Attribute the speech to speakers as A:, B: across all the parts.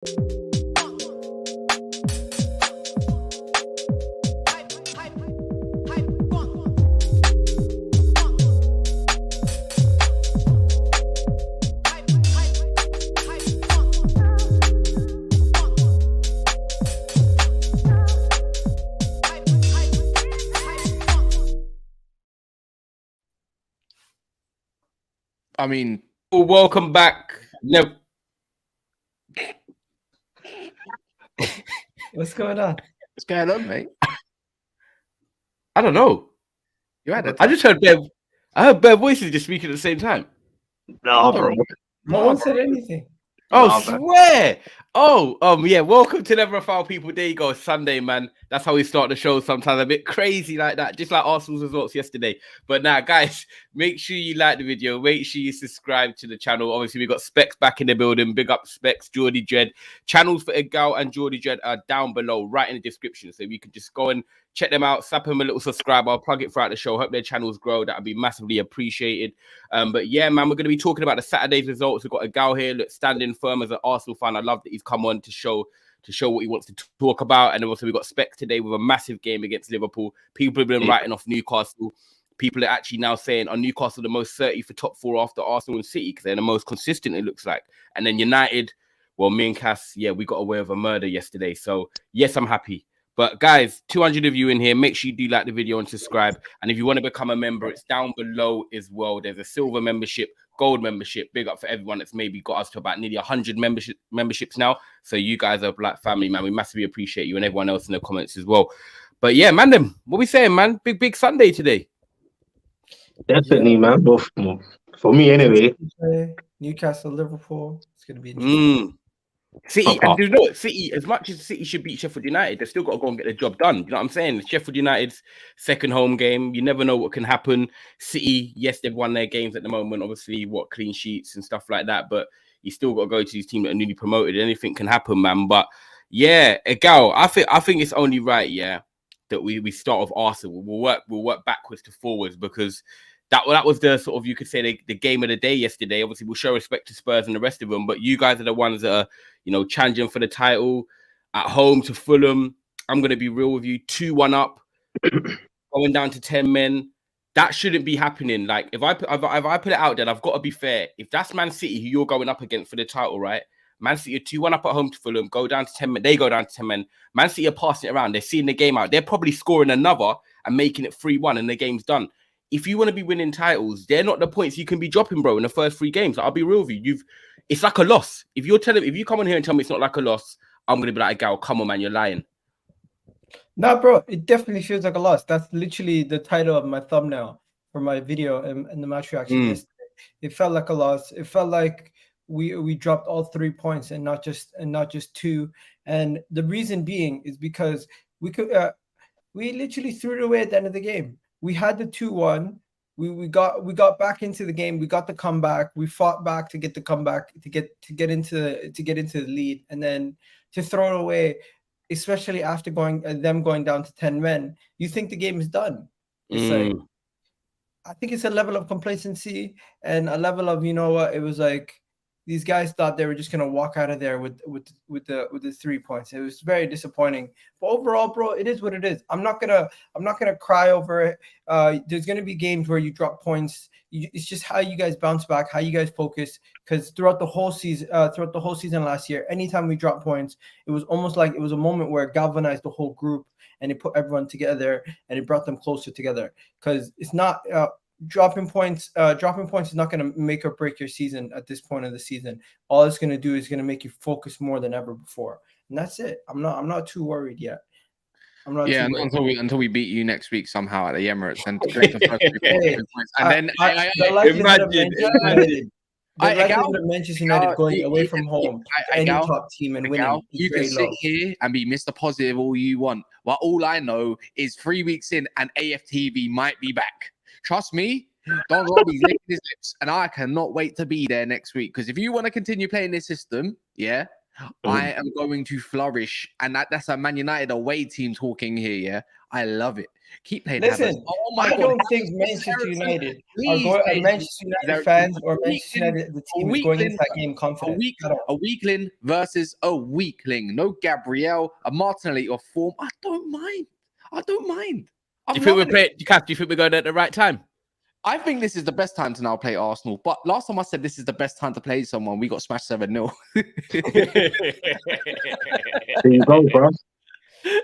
A: I mean,
B: well, welcome back. No.
C: What's going on?
A: what's going on, mate?
B: I don't know. I just heard Bev. I heard Bev voices just speaking at the same time.
D: No, bro.
C: No one said anything.
B: Oh,
D: Nah,
B: swear. Oh, yeah. Welcome to Never a Foul, people. There you go. Sunday, man. That's how we start the show sometimes. A bit crazy like that, just like Arsenal's results yesterday. But now, guys, make sure you like the video. Make sure you subscribe to the channel. Obviously, we got Specs back in the building. Big up Specs, Geordie Dread. Channels for Egal and Geordie Dread are down below, right in the description. So you can just go and check them out. Slap them a little subscribe. I'll plug it throughout the show. Hope their channels grow. That would be massively appreciated. But yeah, man, we're going to be talking about the Saturday's results. We've got Egal here, look, standing firm as an Arsenal fan. I love that he's come on to show what he wants to talk about. And also we've got Specs today with a massive game against Liverpool. People have been writing off Newcastle. People are actually now saying, are Newcastle the most 30 for top four after Arsenal and City? Because they're the most consistent, it looks like. And then United, well, me and Cass, yeah, we got away with a murder yesterday. So yes, I'm happy. But guys, 200 of you in here, make sure you do like the video and subscribe. And if you want to become a member, it's down below as well. There's a silver membership, gold membership. Big up for everyone that's maybe got us to about nearly 100 memberships now. So you guys are Black family, man. We massively appreciate you and everyone else in the comments as well. But yeah, man, what we saying, man? Big Sunday today.
D: Definitely, man. Both for me, anyway.
C: Newcastle, Liverpool. It's going to be interesting.
B: City, and you know what? City, as much as City should beat Sheffield United, they've still got to go and get the job done. You know what I'm saying? Sheffield United's second home game. You never know what can happen. City, yes, they've won their games at the moment. Obviously, clean sheets and stuff like that. But you still got to go to these teams that are newly promoted. Anything can happen, man. But yeah, Egal, I think it's only right, yeah, that we start with Arsenal. We'll work backwards to forwards because that was the sort of, you could say, the game of the day yesterday. Obviously, we'll show respect to Spurs and the rest of them, but you guys are the ones that are, you know, challenging for the title at home to Fulham. I'm going to be real with you. 2-1 up, going down to 10 men. That shouldn't be happening. Like, if I put it out there, I've got to be fair. If that's Man City who you're going up against for the title, right? Man City are 2-1 up at home to Fulham, go down to 10 men. They go down to 10 men. Man City are passing it around. They're seeing the game out. They're probably scoring another and making it 3-1 and the game's done. If you want to be winning titles, they're not the points you can be dropping, bro, in the first 3 games. I'll be real with you. It's like a loss. If you come on here and tell me it's not like a loss, I'm going to be like, Gal, come on, man, you're lying.
C: Nah, bro, it definitely feels like a loss. That's literally the title of my thumbnail for my video and the match reaction yesterday. It felt like a loss. It felt like we dropped all 3 points and not just 2. And the reason being is because we literally threw it away at the end of the game. We had the 2-1. We got back into the game. We got the comeback. We fought back to get the comeback to get into the lead, and then to throw it away, especially after going down to 10 men. You think the game is done? It's like, I think it's a level of complacency and a level of, you know what, it was like these guys thought they were just gonna walk out of there with the 3 points. It was very disappointing. But overall, bro, it is what it is. I'm not gonna cry over it. There's gonna be games where you drop points. It's just how you guys bounce back, how you guys focus. Because throughout the whole season last year, anytime we dropped points, it was almost like it was a moment where it galvanized the whole group and it put everyone together and it brought them closer together. Because it's not. Dropping points is not going to make or break your season at this point of the season. All it's going to do is going to make you focus more than ever before, and that's it. I'm not too worried yet. I'm not.
A: Yeah, until we beat you next week somehow at the Emirates and break the first 3 points, and then
C: imagine the likelihood of Manchester United going away from home to any top team and winning.
A: You can sit here and be Mr. Positive all you want, but all I know is 3 weeks in and AFTV might be back. Trust me, Don Robbie's licking his lips, and I cannot wait to be there next week. Because if you want to continue playing this system, yeah, I am going to flourish. And that's a Man United away team talking here, yeah? I love it. Keep playing Havertz.
C: Listen,
A: Oh my
C: I
A: God.
C: don't
A: Havertz
C: think
A: versus
C: Manchester
A: Eriksen.
C: United are
A: Please
C: going.
A: play
C: Manchester United
A: Eriksen.
C: fans or
A: A
C: Manchester
A: weakling-
C: United, the
A: a
C: team is going into
A: weakling-
C: that game confident.
A: a weakling versus a weakling. No Gabriel, a Martinelli or form. I don't mind.
B: Do you think we're going at the right time?
A: I think this is the best time to now play Arsenal. But last time I said this is the best time to play someone, we got smashed 7-0.
D: There you go, bro.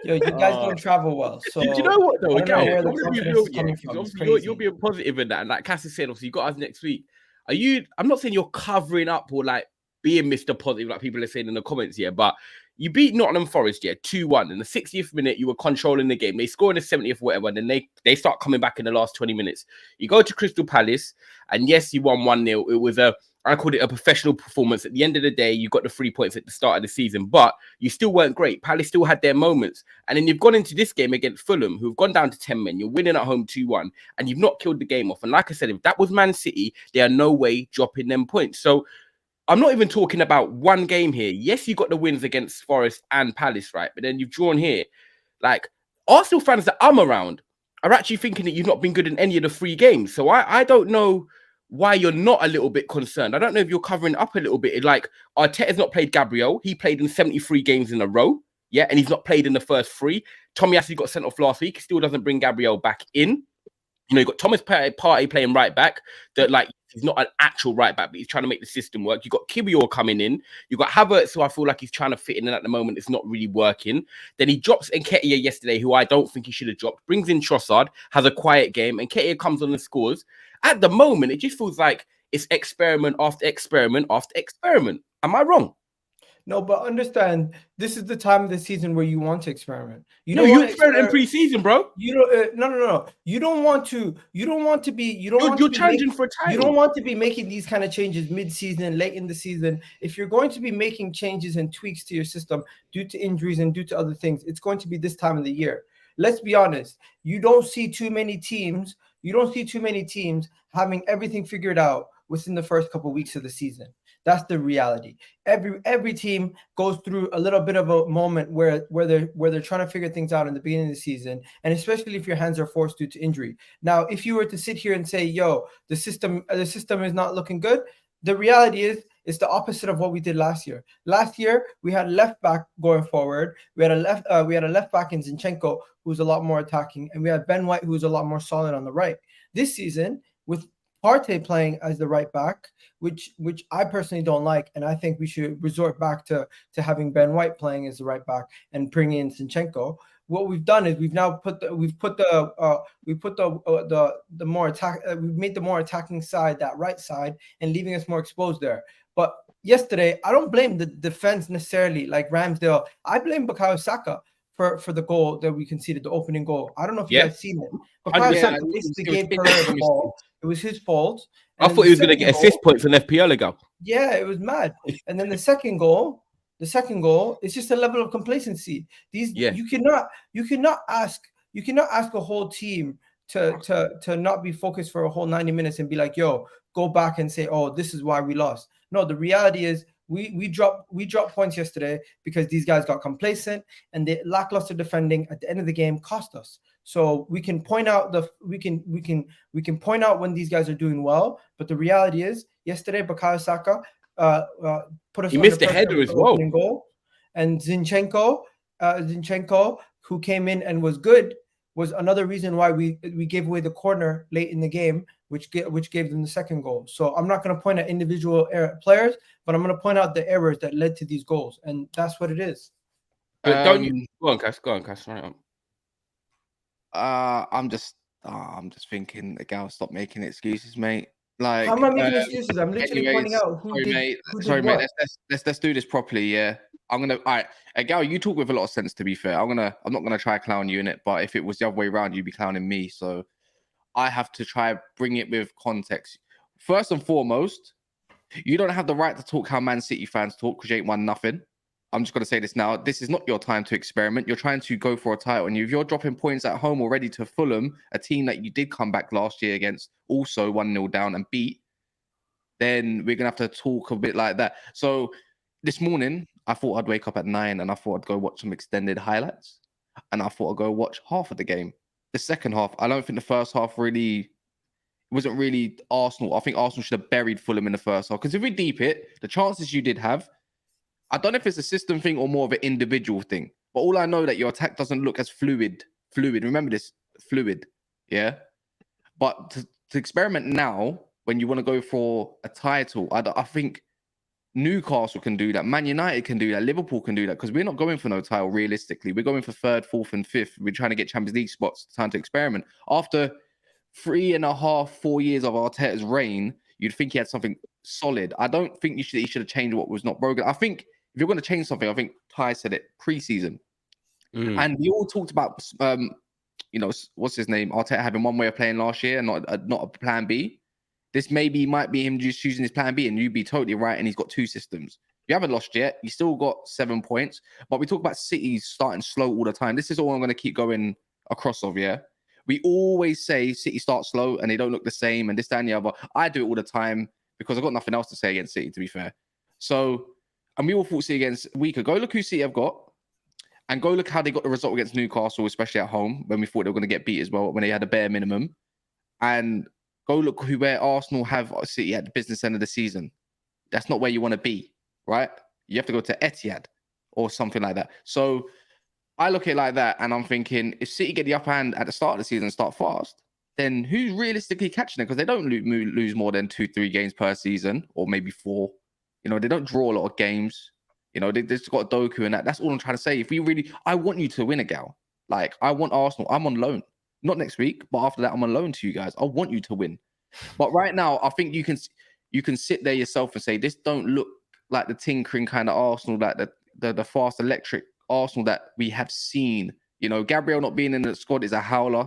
C: Yo, you guys don't travel well, so
B: Do you know what though?
C: I don't know
B: Again,
C: where
B: I
C: the
B: want to be
C: confidence
B: real,
C: is coming
B: because
C: from. It's
B: obviously you're
C: crazy.
B: being positive in that, and like Cassie said, obviously you got us next week. Are you? I'm not saying you're covering up or like being Mr. Positive, like people are saying in the comments here, but you beat Nottingham Forest, 2-1 in the 60th minute. You were controlling the game. They score in the 70th, whatever, and then they start coming back in the last 20 minutes. You go to Crystal Palace, and yes, you won 1-0. It was I called it a professional performance. At the end of the day, you got the 3 points at the start of the season, but you still weren't great. Palace still had their moments. And then you've gone into this game against Fulham, who've gone down to 10 men. You're winning at home 2-1, and you've not killed the game off. And like I said, if that was Man City, they are no way dropping them points. So I'm not even talking about one game here. Yes, you got the wins against Forest and Palace, right? But then you've drawn here. Like, Arsenal fans that I'm around are actually thinking that you've not been good in any of the 3 games. So I don't know why you're not a little bit concerned. I don't know if you're covering up a little bit. Like, Arteta's not played Gabriel. He played in 73 games in a row. Yeah, and he's not played in the first 3. Tommy actually got sent off last week. He still doesn't bring Gabriel back in. You know, you got Thomas Partey playing right back. That, like, he's not an actual right back, but he's trying to make the system work. You got Gabriel coming in. You got Havertz, who I feel like he's trying to fit in, and at the moment it's not really working. Then he drops Nketiah yesterday, who I don't think he should have dropped. Brings in Trossard, has a quiet game, and Nketiah comes on and scores. At the moment, it just feels like it's experiment after experiment after experiment. Am I wrong?
C: No, but understand, this is the time of the season where you want to experiment.
B: You experiment in pre-season, bro.
C: You don't. No. You don't want to. You don't want to be. You don't.
B: You're challenging for a title.
C: You don't want to be making these kind of changes mid-season, late in the season. If you're going to be making changes and tweaks to your system due to injuries and due to other things, it's going to be this time of the year. Let's be honest. You don't see too many teams. You don't see too many teams having everything figured out within the first couple of weeks of the season. That's the reality. Every team goes through a little bit of a moment where they're trying to figure things out in the beginning of the season, and especially if your hands are forced due to injury. Now, if you were to sit here and say, "Yo, the system is not looking good," the reality is it's the opposite of what we did last year. Last year we had a left back going forward. We had a left back in Zinchenko who's a lot more attacking, and we had Ben White who's a lot more solid on the right. This season with Partey playing as the right back, which I personally don't like, and I think we should resort back to having Ben White playing as the right back and bringing in Zinchenko. What we've done is we've made the more attacking side, that right side, and leaving us more exposed there. But yesterday, I don't blame the defense necessarily, like Ramsdale. I blame Bukayo Saka for the goal that we conceded, the opening goal. I don't know if you guys seen it. Bukayo Saka basically gave Pereira the ball. It was his fault.
B: I thought he was going to get assist points on FPL ago.
C: Yeah, it was mad. And then the second goal is just a level of complacency. You cannot ask a whole team to not be focused for a whole 90 minutes and be like, yo, go back and say, oh, this is why we lost. No, the reality is we dropped points yesterday because these guys got complacent, and the lackluster defending at the end of the game cost us. So we can point out point out when these guys are doing well, but the reality is yesterday Bukayo Saka put us.
B: He missed the header as well.
C: Goal. And Zinchenko, who came in and was good, was another reason why we gave away the corner late in the game, which gave them the second goal. So I'm not going to point at individual players, but I'm going to point out the errors that led to these goals, and that's what it is.
B: But don't you go on, Cash? Right on.
A: I'm just thinking, Gal, stop making excuses, mate. Like,
C: how am I making excuses? I'm literally pointing out who did what.
A: Let's do this properly. Yeah, all right. Gal, you talk with a lot of sense. To be fair, I'm not gonna try clown you in it. But if it was the other way around, you'd be clowning me. So I have to try bring it with context. First and foremost, you don't have the right to talk how Man City fans talk because you ain't won nothing. I'm just going to say this now. This is not your time to experiment. You're trying to go for a title. And if you're dropping points at home already to Fulham, a team that you did come back last year against, also 1-0 down and beat, then we're going to have to talk a bit like that. So this morning, I thought I'd wake up at 9 and I thought I'd go watch some extended highlights. And I thought I'd go watch half of the game. The second half, I don't think the first half really wasn't really Arsenal. I think Arsenal should have buried Fulham in the first half. Because if we deep it, the chances you did have, I don't know if it's a system thing or more of an individual thing. But all I know that your attack doesn't look as fluid. Remember this, fluid. Yeah. But to experiment now, when you want to go for a title, I think Newcastle can do that. Man United can do that. Liverpool can do that because we're not going for no title realistically. We're going for 3rd, 4th, and 5th. We're trying to get Champions League spots. Time to experiment. After 3.5, 4 years of Arteta's reign, you'd think he had something solid. I don't think he should have changed what was not broken. I think if you're going to change something, I think Ty said it pre-season. And we all talked about, what's his name? Arteta having one way of playing last year and not a plan B. This might be him just choosing his plan B, and you'd be totally right. And he's got 2 systems. You haven't lost yet. You still got 7 points. But we talk about City starting slow all the time. This is all I'm going to keep going across of, yeah? We always say City start slow and they don't look the same and this, that, and the other. I do it all the time because I've got nothing else to say against City, to be fair. So, and we all thought City against weaker. Go look who City have got. And go look how they got the result against Newcastle, especially at home, when we thought they were going to get beat as well, when they had a bare minimum. And go look where Arsenal have City at the business end of the season. That's not where you want to be, right? You have to go to Etihad or something like that. So I look at it like that, and I'm thinking, if City get the upper hand at the start of the season and start fast, then who's realistically catching it? Because they don't lose more than 2-3 games per season, or maybe 4. They don't draw a lot of games. They just got Doku and that. That's all I'm trying to say. I want you to win a gal. Like, I want Arsenal. I'm on loan. Not next week, but after that, I'm on loan to you guys. I want you to win. But right now, I think you can sit there yourself and say, this don't look like the tinkering kind of Arsenal, like the fast electric Arsenal that we have seen. Gabriel not being in the squad is a howler.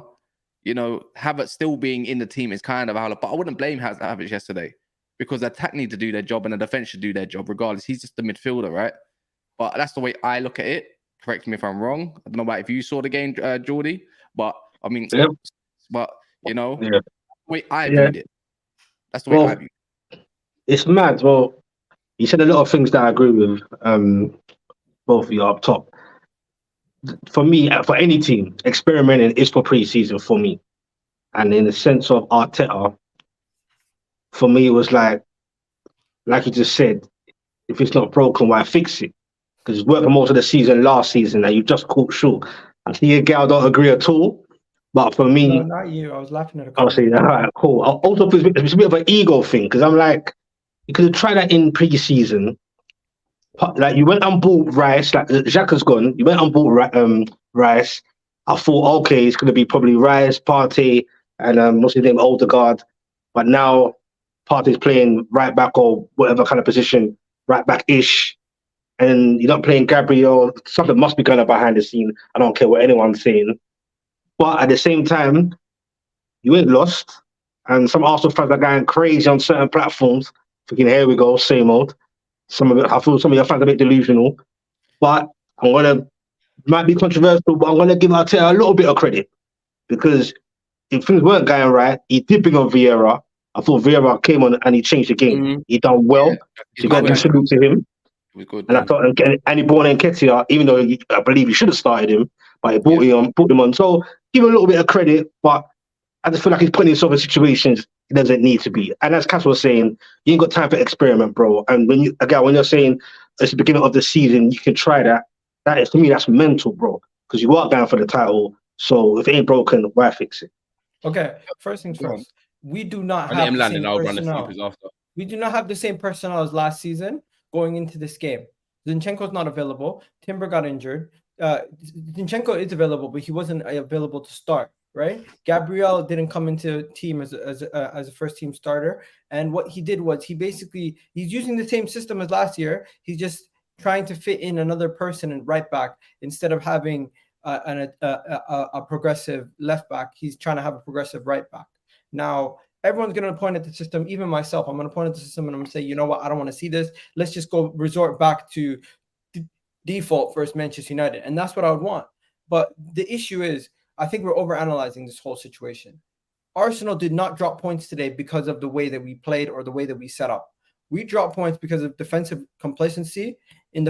A: Havertz still being in the team is kind of a howler. But I wouldn't blame Havertz yesterday because the attack need to do their job and the defense should do their job regardless. He's just the midfielder, right? But that's the way I look at it. Correct me if I'm wrong. I don't know about if you saw the game, Geordie, but I mean,
D: Yep.
A: But
D: Yeah.
A: the way I viewed it. That's the way I viewed it.
D: It's mad. Well, you said a lot of things that I agree with. Both of you up top. For me, for any team, experimenting is for pre-season for me. And in the sense of Arteta, for me, it was like you just said, if it's not broken, why fix it? Because it's working most of the season last season and you just caught short. I see a gal don't agree at all. But for me,
C: no, not you. I was laughing at a
D: I'll say that. All right, cool. Also, it's a bit of an ego thing because I'm like, you could have tried that in pre-season. Like you went and bought Rice. Like Xhaka's gone. You went and bought Rice. I thought, okay, it's going to be probably Rice, Partey, and what's his name, Odegaard. But now Partey's playing right back or whatever kind of position, right back-ish. And you're not playing Gabriel. Something must be going on behind the scene. I don't care what anyone's saying. But at the same time, you ain't lost. And some Arsenal fans are going crazy on certain platforms. Thinking, here we go, same old. I feel some of your fans are a bit delusional. But might be controversial, but I'm going to give Arteta a little bit of credit. Because if things weren't going right, he did bring on Vieira. I thought Vieira came on and he changed the game. Mm-hmm. He done well. So you got to salute to him.
A: Good,
D: and I thought, and he brought in Nketiah, even though I believe he should have started him, but he brought him on. So give him a little bit of credit, but I just feel like he's putting himself in situations he doesn't need to be. And as Cass was saying, you ain't got time for experiment, bro. And when you're saying it's the beginning of the season, you can try that. That is, to me, that's mental, bro. Because you are going for the title. So if it ain't broken, why fix it?
C: Okay, first things first. We do not have the same personnel. We do not have the same personnel as last season going into this game. Zinchenko's not available. Timber got injured. Zinchenko is available, but he wasn't available to start, right? Gabriel didn't come into team as a first team starter. And what he did was he's using the same system as last year. He's just trying to fit in another person in right back instead of having a progressive left back. He's trying to have a progressive right back. Now, everyone's going to point at the system, even myself. I'm going to point at the system and I'm going to say, you know what? I don't want to see this. Let's just go resort back to default versus Manchester United. And that's what I would want. But the issue is, I think we're overanalyzing this whole situation. Arsenal did not drop points today because of the way that we played or the way that we set up. We drop points because of defensive complacency in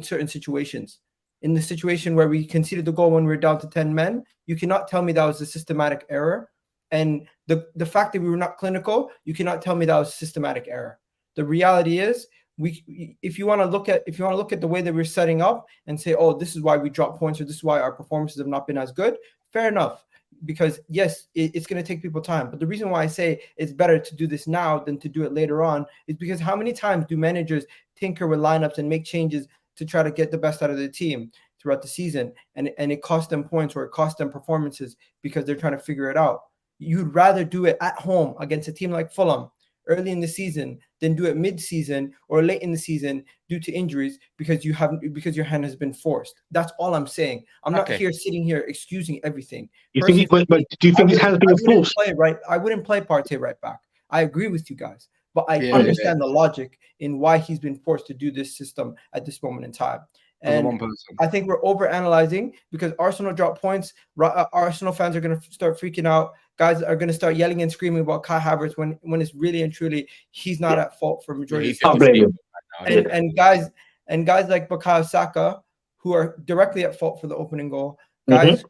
C: certain situations. In the situation where we conceded the goal when we were down to 10 men, you cannot tell me that was a systematic error. And the fact that we were not clinical, you cannot tell me that was a systematic error. The reality is, if you want to look at the way that we're setting up and say, oh, this is why we drop points, or this is why our performances have not been as good, fair enough. Because yes, it's going to take people time. But the reason why I say it's better to do this now than to do it later on is because how many times do managers tinker with lineups and make changes to try to get the best out of the team throughout the season, and it costs them points or it costs them performances because they're trying to figure it out? You'd rather do it at home against a team like Fulham early in the season than do it mid-season or late in the season due to injuries because your hand has been forced. That's all I'm saying. I'm not sitting here excusing everything.
D: But do you think his hand has been forced?
C: I wouldn't play Partey right back. I agree with you guys, but I understand the logic in why he's been forced to do this system at this moment in time. And I think we're over-analyzing because Arsenal drop points. Arsenal fans are going to start freaking out. Guys are going to start yelling and screaming about Kai Havertz when it's really and truly he's not at fault for majority of the and guys like Bukayo Saka, who are directly at fault for the opening goal. Guys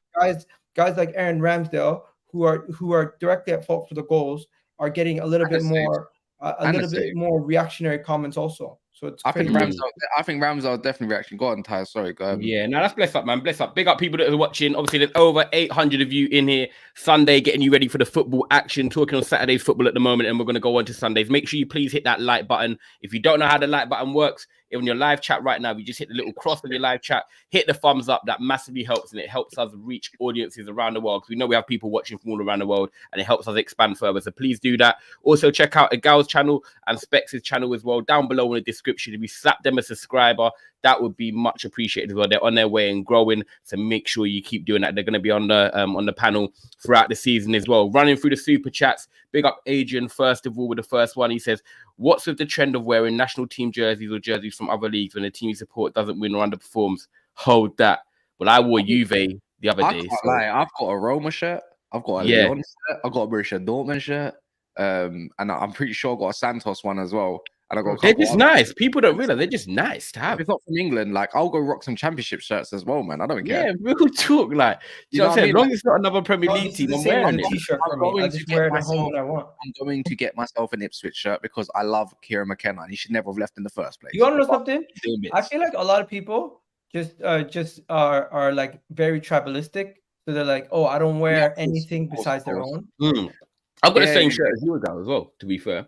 C: like Aaron Ramsdale, who are directly at fault for the goals, are getting a little bit more reactionary comments also. So it's
A: I think Ramsdale definitely reaction. Go on, Ty. Sorry, go ahead.
B: Yeah, no, that's bless up, man. Bless up. Big up people that are watching. Obviously, there's over 800 of you in here Sunday, getting you ready for the football action. Talking on Saturday's football at the moment, and we're going to go on to Sundays. Make sure you please hit that like button. If you don't know how the like button works, in your live chat right now, you just hit the little cross on your live chat, hit the thumbs up. That massively helps, and it helps us reach audiences around the world, because we know we have people watching from all around the world, and it helps us expand further. So please do that. Also, check out Agal's channel and Specs' channel as well down below in the description. If you slap them a subscriber, that would be much appreciated as well. They're on their way and growing, so make sure you keep doing that. They're going to be on the panel throughout the season as well. Running through the super chats, big up Adrian first of all with the first one. He says, what's with the trend of wearing national team jerseys or jerseys from other leagues when the team you support doesn't win or underperforms? Hold that. Well, I wore Juve the other day.
A: I've got a Roma shirt, I've got a Lyon shirt, I've got a Borussia Dortmund shirt, and I'm pretty sure I've got a Santos one as well. And I got
B: they're just nice. People don't realize they're just nice to have.
A: If it's not from England, like I'll go rock some championship shirts as well, man. I don't care.
B: Yeah, real talk. Like, you know what I'm saying? As long as it's not another Premier League team, I'm wearing it.
A: I'm going to get myself an Ipswich shirt because I love Kieran McKenna, and he should never have left in the first place.
C: You want to know something? I feel like a lot of people just are like very tribalistic. So they're like, oh, I don't wear anything besides their own.
B: I've got the same shirt as you ago as well, to be fair.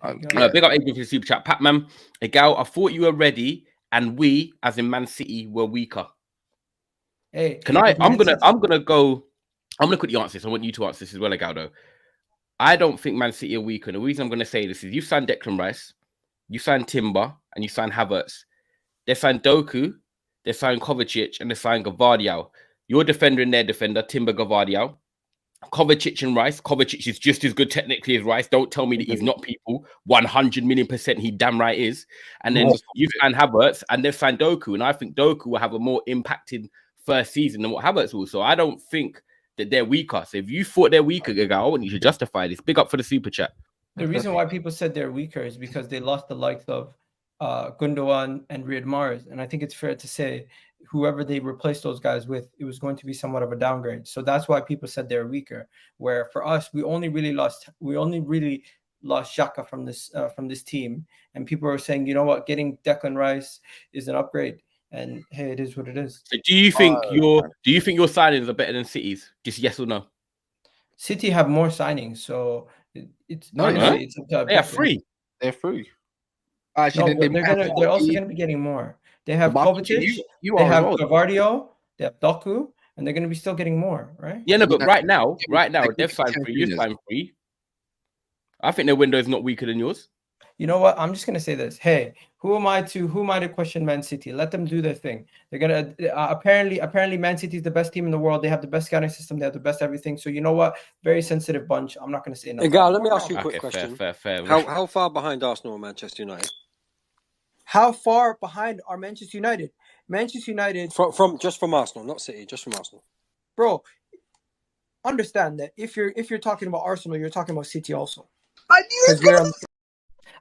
B: Big up Adrian for the super chat. Patman, Agal, I thought you were ready, and we, as in Man City, were weaker.
C: Hey,
B: I'm gonna quickly answer this. I want you to answer this as well, Agal. Though I don't think Man City are weaker. And the reason I'm gonna say this is you signed Declan Rice, you signed Timber, and you signed Havertz. They signed Doku, they signed Kovacic, and they signed Gavardiol. Your defender and their defender, Timber, Gavardiol. Kovacic and Rice. Kovacic is just as good technically as Rice. Don't tell me that he's not, people. 100 million% he damn right is. And then you signed Havertz and they've signed Doku. And I think Doku will have a more impacted first season than what Havertz will. So I don't think that they're weaker. So if you thought they're weaker, I want you to justify this. Big up for the super chat.
C: The reason why people said they're weaker is because they lost the likes of Gundogan and Riyad Mahrez. And I think it's fair to say whoever they replaced those guys with, it was going to be somewhat of a downgrade. So that's why people said they're weaker. Where for us, we only really lost Xhaka from this team, and people are saying, you know what, getting Declan Rice is an upgrade. And hey, it is what it is.
B: So do you think your signings are better than City's? Just yes or no?
C: City have more signings, so it's
B: they are free.
A: They're free.
C: Actually, they're also going to be getting more. They have Kovacic, they have Gavardiol, they have Doku, and they're going to be still getting more, right?
B: Yeah, no, but right now, they've signed free. You've signed free. I think their window is not weaker than yours.
C: You know what? I'm just going to say this. Hey, who am I to question Man City? Let them do their thing. They're going to apparently Man City is the best team in the world. They have the best scouting system. They have the best everything. So you know what? Very sensitive bunch. I'm not going to say nothing.
E: Gal, let me ask you a quick question.
B: Fair.
E: How far behind Arsenal or Manchester United?
F: How far behind are Manchester United? Manchester United
E: from Arsenal, not City, just from Arsenal.
F: Bro, understand that if you're talking about Arsenal, you're talking about City also.
G: I knew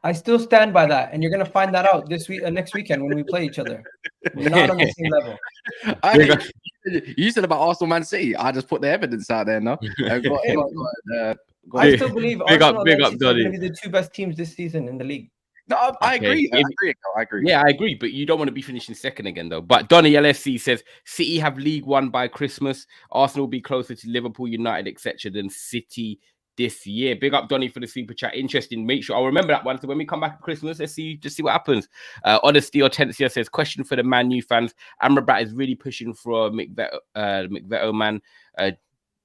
C: I still stand by that, and you're gonna find that out this week, next weekend when we play each other. We're not on the same level.
A: You said about Arsenal, Man City. I just put the evidence out there, no?
C: I still believe Arsenal and
B: big
C: Man
B: up,
C: City are going
B: Donny.
C: to be the two best teams this season in the league.
A: No, I agree. I agree.
B: Yeah, I agree. But you don't want to be finishing second again, though. But Donny LSC says City have League One by Christmas. Arsenal will be closer to Liverpool, United, etc. than City this year. Big up Donny for the super chat. Interesting. Make sure I'll remember that one. So when we come back at Christmas, let's see what happens. Honesty Hortensia says question for the Man U fans. Amrabat is really pushing for McVeto, man.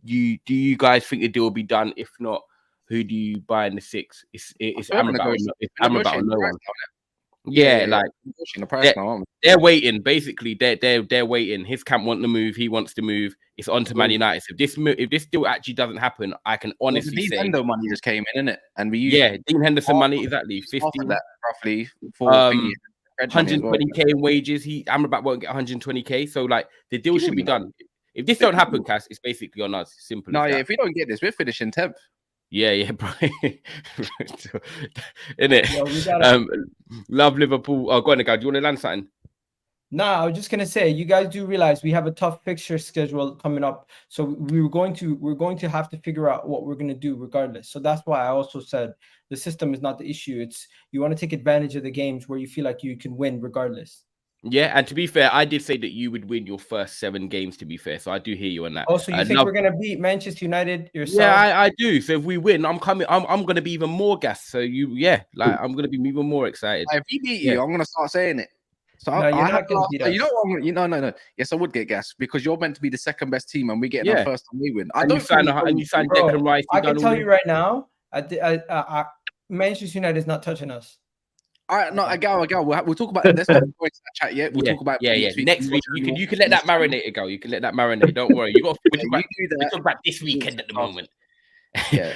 B: Do you guys think the deal will be done? If not, who do you buy in the six? It's Amrabat. It's Amrabat or no one. Yeah, like they're waiting. Basically, they're waiting. His camp want to move. He wants to move. It's on to Man United. So if this deal actually doesn't happen, I can honestly say
A: Dean money just came in, innit? And we
B: Dean Henderson money exactly 50
A: that roughly for
B: 120k in wages. Amrabat won't get 120k. So like the deal should be done. If this don't happen, Cass, it's basically on us. Simple.
A: No, if we don't get this, we're finishing 10th.
B: Yeah, bro. Innit? Love Liverpool. Oh, go on, guy. Do you want to land something?
C: Nah, I was just gonna say, you guys do realize we have a tough fixture schedule coming up, so we're going to have to figure out what we're gonna do regardless. So that's why I also said the system is not the issue. It's you want to take advantage of the games where you feel like you can win regardless.
B: Yeah, and to be fair, I did say that you would win your first 7 games, to be fair. So I do hear you on that.
C: Also, you think we're going to beat Manchester United yourself?
B: Yeah, I do. So if we win, I'm going to be even more gassed. So I'm going to be even more excited.
A: If we beat you, I'm going to start saying it. So
C: no, you're not going to beat us.
A: No. Yes, I would get gassed because you're meant to be the second best team and we get our first time we win.
B: You signed Declan Rice.
C: I can tell you right now, Manchester United is not touching us.
A: All right, no, I go. We'll talk about this. Chat, yeah. We'll talk about
B: next week. You can let that marinate, ago. You can let that marinate. Don't worry. You got to talk about this weekend at the moment.
A: Yeah,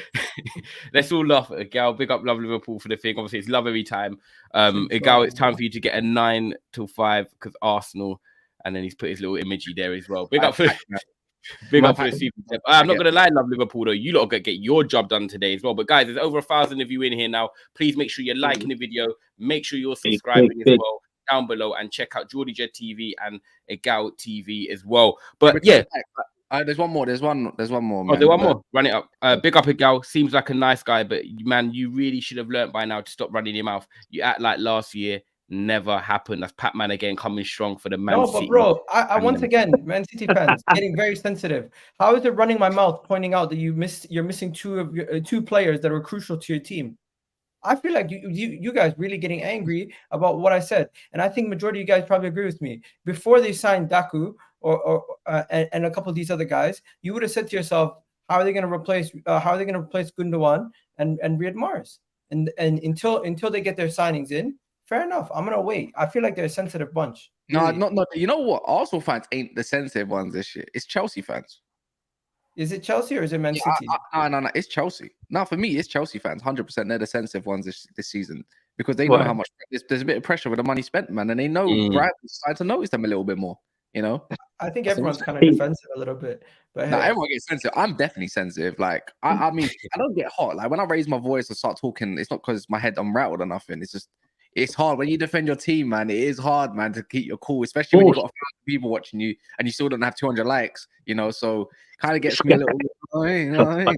B: let's all laugh at Gal. Big up, love Liverpool for the thing. Obviously, it's love every time. Gal, it's time for you to get a 9 till 5 because Arsenal, and then he's put his little emoji there as well. Big up for. Big up for the season. I'm not going to lie, love Liverpool though. You lot got to get your job done today as well. But guys, there's over 1,000 of you in here now. Please make sure you're liking the video. Make sure you're subscribing as well down below and check out Geordie Jet TV and Egal TV as well. But
A: there's one more. There's one more. Man.
B: Oh, there's one more. Run it up. Big up Egal. Seems like a nice guy, but man, you really should have learned by now to stop running your mouth. You act like last year never happened. That's Pat Man again coming strong for the Man City.
C: No, but bro, I once again, Man City fans getting very sensitive. How is it running my mouth pointing out that you're missing two players that are crucial to your team? I feel like you guys really getting angry about what I said, and I think majority of you guys probably agree with me. Before they signed Daku and a couple of these other guys, you would have said to yourself, how are they going to replace Gundogan and Riyad Mahrez? And until they get their signings in. Fair enough. I'm gonna wait. I feel like they're a sensitive bunch.
A: No, not. You know what? Arsenal fans ain't the sensitive ones this year. It's Chelsea fans.
C: Is it Chelsea or is it Man City?
A: No. It's Chelsea. No, for me, it's Chelsea fans. 100%. They're the sensitive ones this season because they know how much there's a bit of pressure with the money spent, man, and they know Brighton decided to notice them a little bit more. You know.
C: I think everyone's kind of defensive a little bit, but
A: no, everyone gets sensitive. I'm definitely sensitive. Like I mean, I don't get hot. Like when I raise my voice and start talking, it's not because my head I'm rattled or nothing. It's just. It's hard when you defend your team, man. It is hard, man, to keep your cool, especially when you've got people watching you and you still don't have 200 likes, you know. So kind of gets me a little.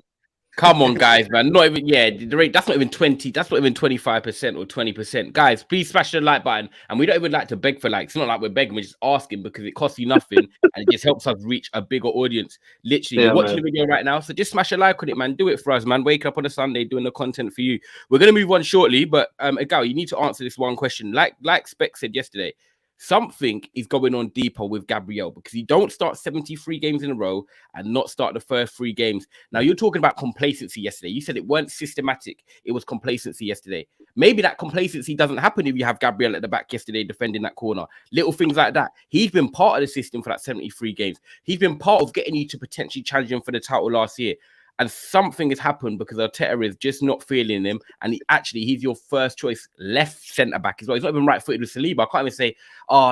B: Come on, guys, man. Not even the rate. That's not even 20. That's not even 25% or 20%. Guys, please smash the like button. And we don't even like to beg for likes. It's not like we're begging. We're just asking because it costs you nothing and it just helps us reach a bigger audience. Literally, you're watching the video right now, so just smash a like on it, man. Do it for us, man. Wake up on a Sunday doing the content for you. We're gonna move on shortly, but Egal, you need to answer this one question. Like Spec said yesterday. Something is going on deeper with Gabriel because he don't start 73 games in a row and not start the first 3 games. Now, you're talking about complacency yesterday. You said it weren't systematic. It was complacency yesterday. Maybe that complacency doesn't happen if you have Gabriel at the back yesterday defending that corner. Little things like that. He's been part of the system for that 73 games. He's been part of getting you to potentially challenge him for the title last year. And something has happened because Arteta is just not feeling him. And he's your first choice left centre-back as well. He's not even right-footed with Saliba. I can't even say,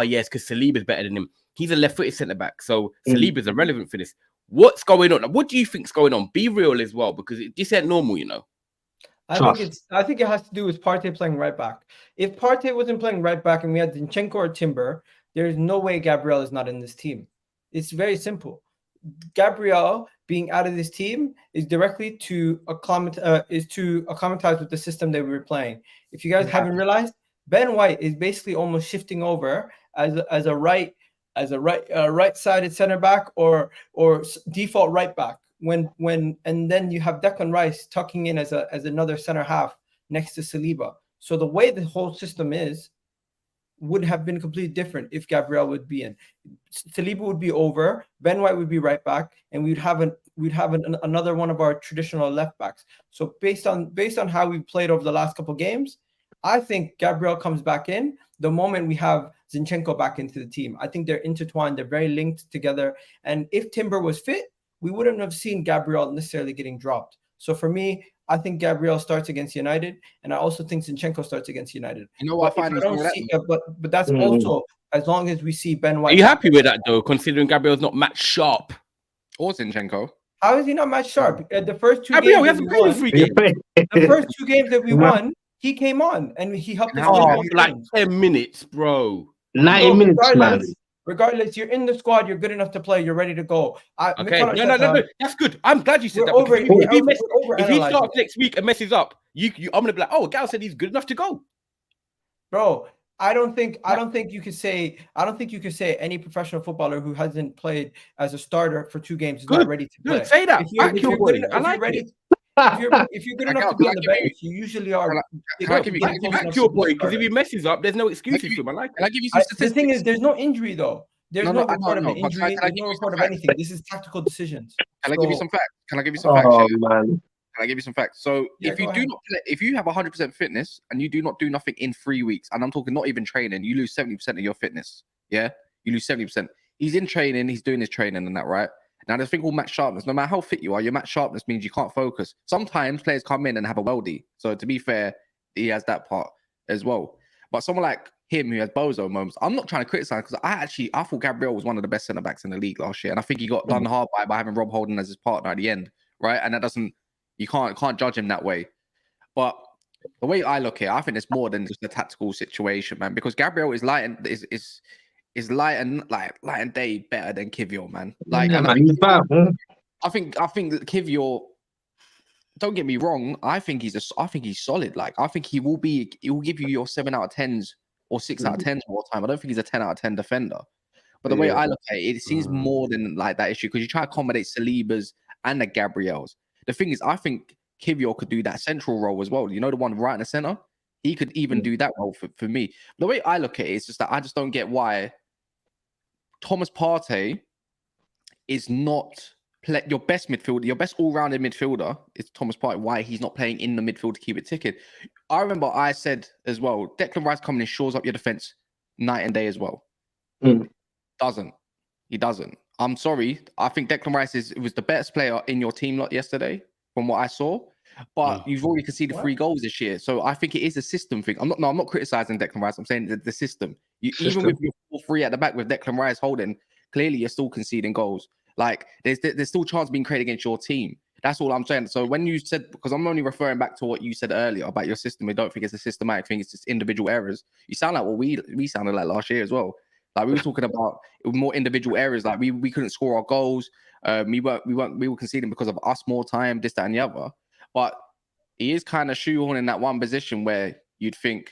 B: yes, because Saliba's better than him. He's a left-footed centre-back. So Saliba's irrelevant for this. What's going on? What do you think's going on? Be real as well, because this ain't normal, you know.
C: I think it has to do with Partey playing right back. If Partey wasn't playing right back and we had Zinchenko or Timber, there's no way Gabriel is not in this team. It's very simple. Gabriel being out of this team is directly to acclimatize with the system that we were playing. If you guys haven't realized, Ben White is basically almost shifting over as a right-sided center back or default right back. And then you have Declan Rice tucking in as another center half next to Saliba. So the way the whole system would have been completely different if Gabriel would be in. Saliba would be over, Ben White would be right back, and we'd have another one of our traditional left backs. So based on how we've played over the last couple of games, I think Gabriel comes back in the moment we have Zinchenko back into the team. I think they're intertwined, they're very linked together. And if Timber was fit, we wouldn't have seen Gabriel necessarily getting dropped. So for me, I think Gabriel starts against United, and I also think Zinchenko starts against United.
A: You know what?
C: But that's also as long as we see Ben White.
B: Are you happy with that though, considering Gabriel's not match sharp?
A: Or Zinchenko?
C: How is he not match sharp? The first two
B: Gabriel,
C: games, the first two games that we won, he came on and he helped us win
B: like 10 minutes, bro.
D: 90 minutes, man.
C: Regardless, you're in the squad, you're good enough to play, you're ready to go.
B: No, that's good. I'm glad you said that. If he starts next week and messes up, I'm gonna be like, oh, Gal said he's good enough to go.
C: Bro, I don't think you could say any professional footballer who hasn't played as a starter for 2 games is not ready to play.
B: Good, say that.
C: If you're good enough to be on the bench, you usually are.
B: Your boy, because if he messes up, there's no excuses for him. I like it.
A: Can I give you some statistics?
C: The thing is, there's no injury though. There's no report of an injury. There's no report of anything. This is tactical decisions.
A: Can I give you some facts? Can I give you some facts?
D: Oh man.
A: Can I give you some facts? So if you do not play, if you have 100% fitness and you do not do nothing in 3 weeks, and I'm talking not even training, you lose 70% of your fitness. Yeah, you lose 70%. He's in training, he's doing his training and that, right? Now there's a thing called match sharpness. No matter how fit you are, your match sharpness means you can't focus. Sometimes players come in and have a weldy. So to be fair, he has that part as well. But someone like him who has bozo moments, I'm not trying to criticize because I thought Gabriel was one of the best centre backs in the league last year, and I think he got done hard by having Rob Holding as his partner at the end, right? And that doesn't. You can't judge him that way. But the way I look at it, I think it's more than just a tactical situation, man. Because Gabriel is light and day better than Kivior, man. Like, I think that Kivior. Don't get me wrong. I think he's solid. Like, I think he will give you your 7 out of 10s or 6 out of 10s more time. I don't think he's a 10 out of 10 defender. But the way I look at it, it seems more than like that issue because you try to accommodate Saliba's and the Gabriels. The thing is, I think Kivior could do that central role as well. You know, the one right in the center? He could even do that role for me. The way I look at it is just that I just don't get why Thomas Partey is not your best midfielder, your best all-rounded midfielder is Thomas Partey. Why he's not playing in the midfield to keep it ticking. I remember I said as well, Declan Rice coming in shores up your defense night and day as well. He doesn't. I'm sorry. I think Declan Rice was the best player in your team lot yesterday, from what I saw. But you've already conceded 3 goals this year, so I think it is a system thing. I'm not criticizing Declan Rice. I'm saying the system. Even with your 4-3 at the back with Declan Rice holding, clearly you're still conceding goals. Like there's still chance being created against your team. That's all I'm saying. So when you said, because I'm only referring back to what you said earlier about your system, I don't think it's a systematic thing. It's just individual errors. You sound like what we sounded like last year as well. Like we were talking about more individual errors. Like we couldn't score our goals. We were conceding because of us more time, this, that, and the other. But he is kind of shoehorning that one position where you'd think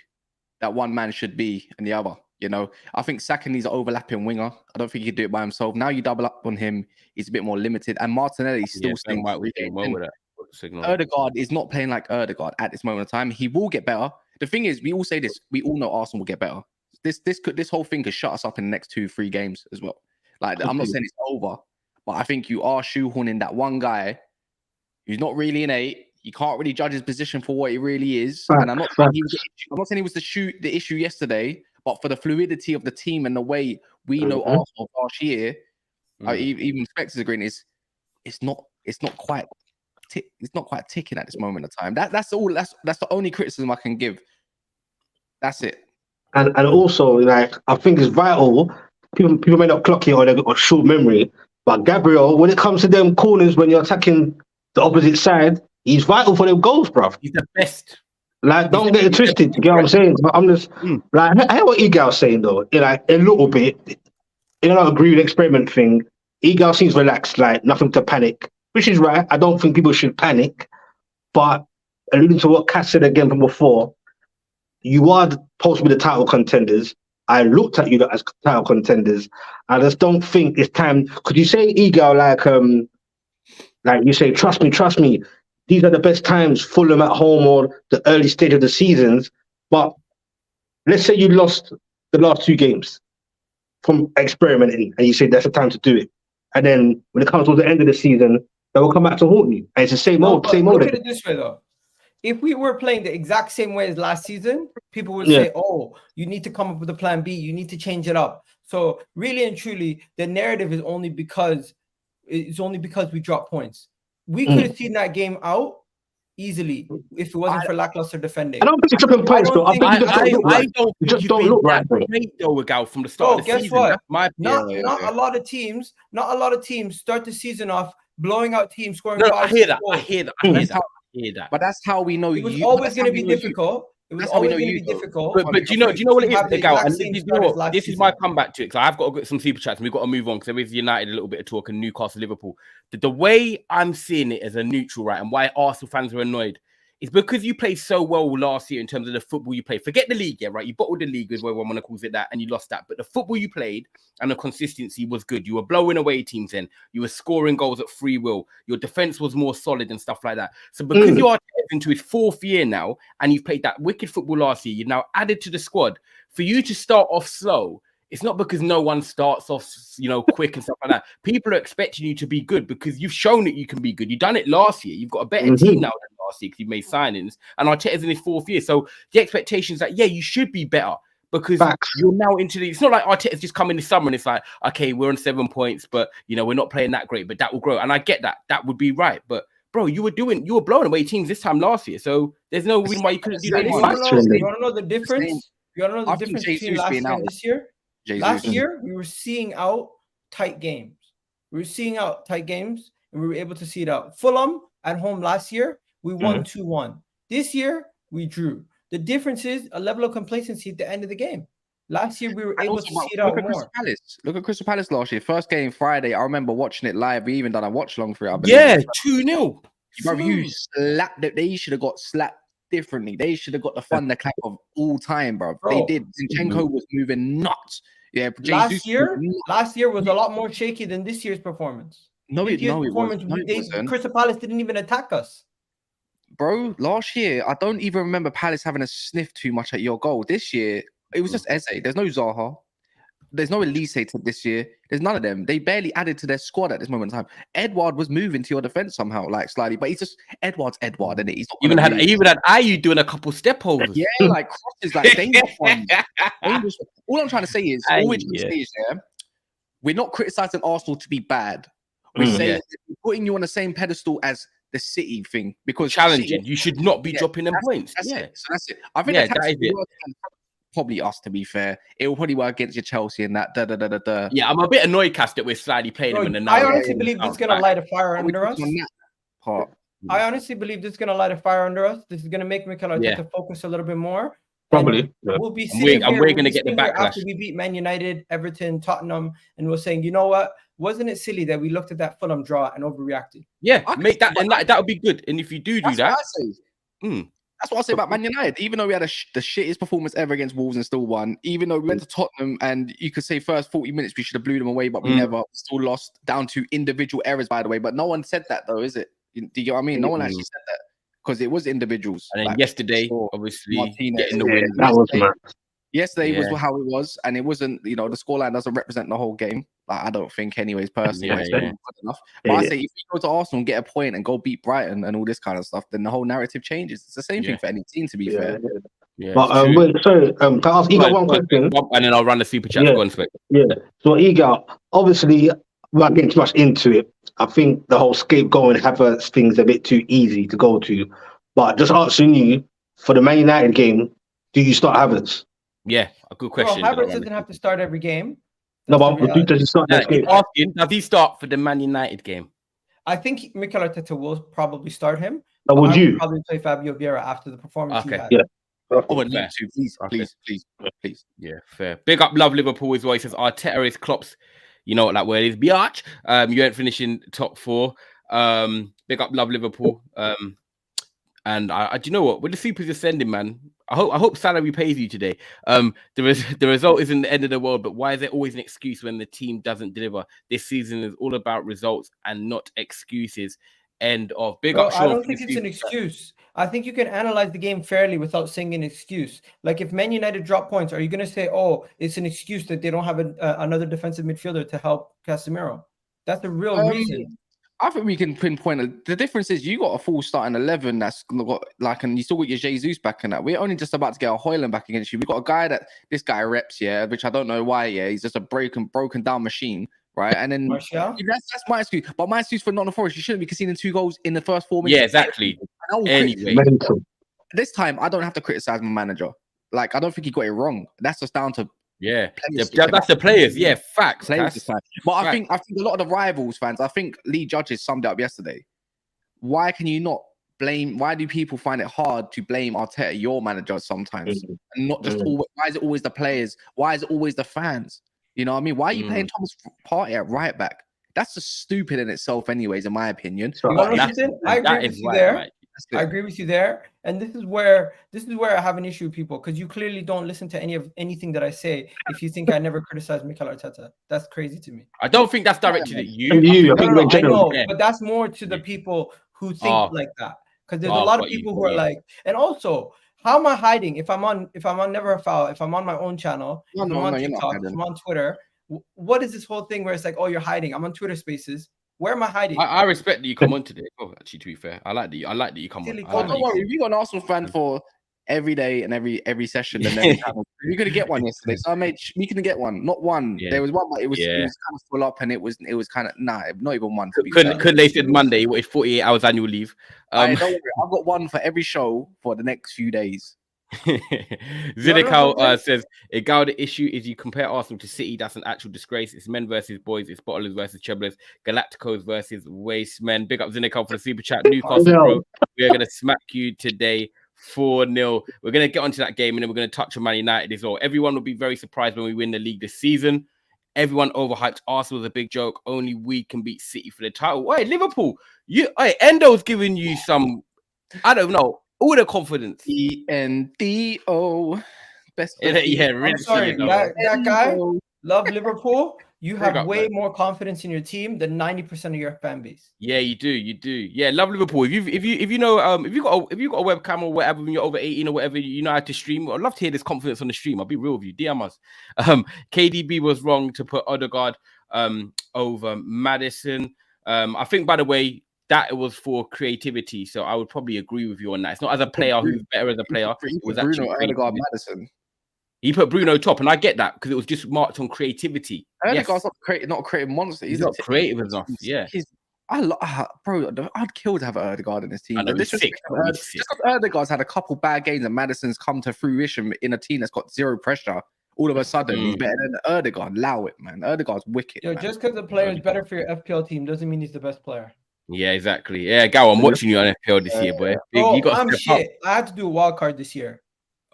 A: that one man should be and the other. You know, I think Saka needs an overlapping winger. I don't think he could do it by himself. Now you double up on him, he's a bit more limited. And Martinelli still staying well with that signal. Ødegaard is not playing like Ødegaard at this moment in time. He will get better. The thing is, we all say this. We all know Arsenal will get better. This whole thing could shut us up in the next 2-3 games as well. Like I'm not saying it's over, but I think you are shoehorning that one guy who's not really innate. You can't really judge his position for what he really is. And I'm not saying he was the issue yesterday, but for the fluidity of the team and the way we know Arsenal last year, even Spectre's agreeing it's not quite ticking at this moment in time. That's the only criticism I can give. That's it.
D: And also, like, I think it's vital. People may not clock it or they've got short memory, but Gabriel, when it comes to them corners when you're attacking the opposite side, he's vital for them goals, bruv.
B: He's the best.
D: Like, don't get it twisted. You get what I'm saying? But I'm just like, I hear what Egal's saying though. Like a little bit. I don't agree with the experiment thing. Egal seems relaxed, like nothing to panic, which is right. I don't think people should panic. But alluding to what Cass said again from before, you are supposed to be the title contenders. I looked at you as title contenders. I just don't think it's time. Could you say Egal like you say, trust me. These are the best times, Fulham at home or the early stage of the seasons. But let's say you lost the last 2 games from experimenting, and you say that's the time to do it. And then when it comes to the end of the season, they will come back to haunt you. And it's the same old.
C: Look at it this way, though. If we were playing the exact same way as last season, people would say, "Oh, you need to come up with a plan B. You need to change it up." So really and truly, the narrative is only because we dropped points. We could have seen that game out easily if it wasn't for lackluster defending.
D: I don't think it's dropping points, though. I think
B: you
D: just don't look right, bro.
B: Great though, Gal, from the start of the
C: guess
B: season.
C: what?
B: That's my
C: Not a lot of teams start the season off blowing out teams, scoring.
B: No,
C: 5
B: I hear that.
C: goals.
B: I hear that.
A: But that's how we know
C: it was always going to be difficult. It was always going to be difficult.
B: But do you know what it is, Gal? And this is my
C: season.
B: comeback to it, because I've got to get some super chats and we've got to move on because there is United a little bit of talk and Newcastle, Liverpool. The way I'm seeing it as a neutral, right, and why Arsenal fans are annoyed is because you played so well last year in terms of the football you played. Forget the league, yeah, right? You bottled the league, is what everyone want to call it that, and you lost that. But the football you played and the consistency was good. You were blowing away teams in. You were scoring goals at free will. Your defense was more solid and stuff like that. So because you are into his 4th year now, and you've played that wicked football last year, you've now added to the squad. For you to start off slow, it's not because no one starts off, quick and stuff like that. People are expecting you to be good because you've shown that you can be good. You've done it last year. You've got a better team now than last year because you've made signings. And Arteta's in his 4th year. So the expectation is that, you should be better because you're now into the... It's not like Arteta's just come in this summer and it's like, okay, we're on 7 points, but, we're not playing that great, but that will grow. And I get that. That would be right. But, bro, you were blowing away teams this time last year. So there's no reason why you couldn't do that.
C: You want to know the difference? You want to know the difference between last year and this year? Last year, we were seeing out tight games. And we were able to see it out. Fulham at home last year, we won 2-1. This year, we drew. The difference is a level of complacency at the end of the game. Last year, we were able to see it out more.
A: Look at Crystal Palace last year. First game Friday, I remember watching it live. We even done a watch long for it.
B: Yeah, 2-0.
A: Bro, you slapped it. They should have got slapped differently. They should have got the thunder clap of all time, bro. They did. Zinchenko was moving nuts. Yeah,
C: last year was a lot more shaky than this year's performance. Crystal Palace didn't even attack us.
A: Bro, last year, I don't even remember Palace having a sniff too much at your goal. This year, it was just Eze. There's no Zaha. There's no Elise this year. There's none of them. They barely added to their squad at this moment in time. Edward was moving to your defense somehow, like slightly, but he's just Edward, and he's not
B: even had Ayew doing a couple step overs.
A: Yeah, like crosses, like dangerous ones. All I'm trying to say is, we're not criticizing Arsenal to be bad. We're saying we're putting you on the same pedestal as the City thing because
B: challenging. You should not be dropping them points.
A: That's it. I think that's probably us, to be fair. It will probably work against your Chelsea and that.
B: Yeah, I'm a bit annoyed, Cast, that we're slightly playing them in the
C: I honestly believe this is going to light a fire under us. I honestly believe this is going to light a fire under us. This is going to make Mikel Arteta focus a little bit more.
D: Probably.
C: We'll be sitting
B: and we're going to get the backlash.
C: After we beat Man United, Everton, Tottenham, and we're saying, you know what? Wasn't it silly that we looked at that Fulham draw and overreacted?
B: Yeah, make that, and that would be good. And if you do that,
A: that's what I say about Man United. Even though we had the shittest performance ever against Wolves and still won, even though we went to Tottenham and you could say first 40 minutes we should have blew them away, but we never, still lost down to individual errors, by the way. But no one said that though, is it? Do you get what I mean? No one actually said that because it was individuals.
B: And then yesterday, obviously,
A: Martinez,
B: getting the win.
D: That was mad.
A: Yesterday was how it was, and it wasn't, the scoreline doesn't represent the whole game. Like, I don't think, anyways, personally. It's good enough. But I say, if you go to Arsenal and get a point and go beat Brighton and all this kind of stuff, then the whole narrative changes. It's the same thing for any team, to be fair.
D: Yeah, but sorry, can I ask Egal one question?
B: And then I'll run the super chat. Go on, Slick.
D: Yeah. So Egal, obviously, without getting too much into it, I think the whole scapegoat and Havertz thing's a bit too easy to go to. But just asking you, for the Man United game, do you start Havertz?
B: Yeah, a good question.
C: Well, Havertz doesn't have to start every game.
D: No, but does he start that game?
B: Does he start for the Man United game?
C: I think Mikel Arteta will probably start him,
D: Or would
C: I
D: you?
C: would probably play Fabio Vieira after the performance he
B: Okay.
C: had.
D: Yeah.
A: I would need to. Please.
B: Yeah, fair. Big up, love Liverpool as well. He says Arteta is Klopp's, you know, like where it is, biatch. You ain't finishing top 4. Big up, love Liverpool. And I do you know what? With the Supers ascending, man, I hope salary pays you today. The result isn't the end of the world, but why is there always an excuse when the team doesn't deliver? This season is all about results and not excuses. End of. Big up, Sean.
C: I don't think it's an excuse. I think you can analyze the game fairly without saying an excuse. Like if Man United drop points, are you going to say, "Oh, it's an excuse that they don't have another defensive midfielder to help Casemiro"? That's the real reason.
A: I think we can pinpoint it. The difference is you got a full starting 11 that's got like, and you still got your Jesus back in that. We're only just about to get a Hoyland back against you. We've got a guy this guy reps, yeah, which I don't know why, yeah. He's just a broken down machine, right? And then that's my excuse. But my excuse for Nottingham Forest, you shouldn't be conceding 2 goals in the first 4 minutes.
B: Yeah, exactly. Anyway,
A: this time I don't have to criticize my manager. Like I don't think he got it wrong. That's just down to
B: that's the players. Yeah, facts.
A: But I think a lot of the rivals fans. I think Lee Judges summed it up yesterday. Why can you not blame? Why do people find it hard to blame Arteta, your manager, sometimes, and not just always? Why is it always the players? Why is it always the fans? You know what I mean? Why are you playing Thomas Partey at right back? That's just stupid in itself, anyways, in my opinion.
C: I agree with you there. I agree with you there, and this is where I have an issue with people, because you clearly don't listen to anything that I say. If you think I never criticize Mikel Arteta, that's crazy to me.
B: I don't think that's directed at you.
C: I know, but that's more to the people who think like that, because there's a lot of people who are like, and also, how am I hiding if I'm on Never a Foul, if I'm on my own channel, if I'm on TikTok, if I'm on Twitter? What is this whole thing where it's like, oh, you're hiding? I'm on Twitter Spaces. Where am I hiding?
B: I respect that you come on today. Oh, actually, to be fair, I like that you come on.
A: Don't worry, we got an Arsenal fan for every day and every session. And then you're gonna get one yesterday. So I made we couldn't get one, not one. Yeah. There was one, but it was kind of full up, and it was kind of not even one.
B: Couldn't they said Monday? What is 48 hours annual leave?
A: Don't worry, I've got one for every show for the next few days.
B: Zinekal says the issue is you compare Arsenal to City. That's an actual disgrace. It's men versus boys. It's bottlers versus treblers. Galacticos versus waste men. Big up Zinekal for the super chat. Newcastle, bro. We are gonna smack you today 4-0. We're gonna get onto that game, and then we're gonna touch on Man United as well. Everyone will be very surprised when we win the league this season. Everyone overhyped Arsenal is a big joke. Only we can beat City for the title. Wait, Liverpool, Endo's giving you some, I don't know, all the confidence.
A: ENDO. Best.
C: I'm sorry, that guy, love Liverpool. You have way more confidence in your team than 90% of your fan base.
B: Yeah, you do. Yeah, love Liverpool. If you know if you got a webcam or whatever, when you're over 18 or whatever, you know how to stream. I'd love to hear this confidence on the stream. I'll be real with you. DM us. KDB was wrong to put Odegaard over Maddison. I think, by the way, that it was for creativity. So I would probably agree with you on that. It's not as a player who's better as a player. It was actually
A: Odegaard, Maddison.
B: He put Bruno top, and I get that because it was just marked on creativity.
A: Odegaard's not a creative monster.
B: He's not creative enough. Yeah.
A: Bro, I'd kill to have Odegaard in this team.
B: Just
A: because Odegaard's had a couple bad games and Maddison's come to fruition in a team that's got zero pressure. All of a sudden, he's better than Odegaard. Allow it, man. Odegaard's wicked.
C: Just because the player is better for your FPL team doesn't mean he's the best player.
B: Yeah, exactly. Yeah, Gal, I'm watching you on FPL this year, boy. You got
C: I'm shit. I had to do a wild card this year.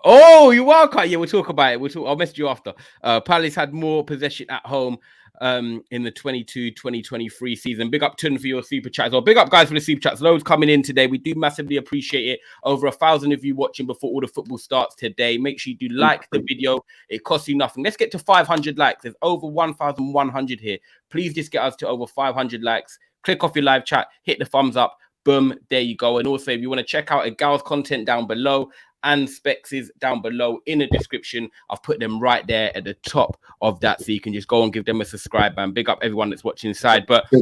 B: Oh, you wild card. Yeah, we'll talk about it. I'll message you after. Palace had more possession at home in the 22-2023 season. Big up Tun for your super chats. Or big up guys for the super chats. Loads coming in today. We do massively appreciate it. Over 1,000 of you watching before all the football starts today. Make sure you do like the video. It costs you nothing. Let's get to 500 likes. There's over 1,100 here. Please just get us to over 500 likes. Click off your live chat. Hit the thumbs up. Boom. There you go. And also, if you want to check out Gal's content down below, and Specs is down below in the description. I've put them right there at the top of that, so you can just go and give them a subscribe, man. Big up everyone that's watching inside. But
A: have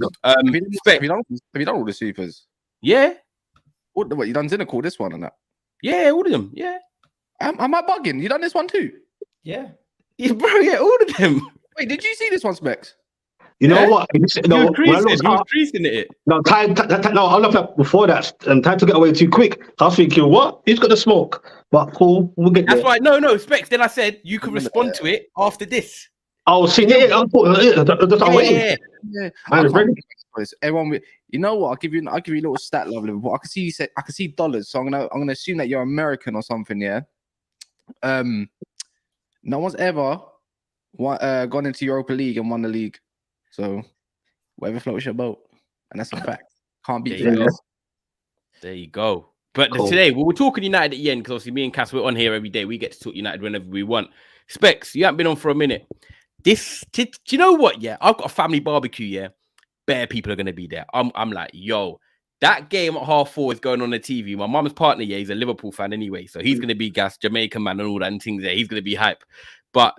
A: you done all the supers?
B: Yeah.
A: What you done Zinekal, this one and that?
B: Yeah, all of them. Yeah.
A: Am I bugging? You done this one too?
C: Yeah,
B: bro. Yeah, all of them.
A: Wait, did you see this one, Specs?
D: You know what?
B: He was creasing it.
D: No, I love that before that. Time to get away too quick. I was thinking, what? He's got the smoke. But cool, we'll get there.
B: That's right. No, Specs. Then I said you can respond to it after this.
D: Oh, see, yeah.
A: because everyone. You know what? I'll give you a little stat, love Liverpool. I can see you say I can see dollars, so I'm gonna assume that you're American or something. Yeah. No one's ever gone into Europa League and won the league. So whatever floats your boat, and that's a fact. Can't beat that.
B: There you go. But
D: Cool.
B: today we're talking United at the end because obviously me and Cass we're on here every day. We get to talk United whenever we want. Specs, you haven't been on for a minute. Do you know what? Yeah, I've got a family barbecue. Yeah, bare people are gonna be there. I'm like, yo, that game at 4:30 is going on the TV. My mum's partner, yeah, he's a Liverpool fan anyway, so he's gonna be gas, Jamaican man and all that and things there. He's gonna be hype. But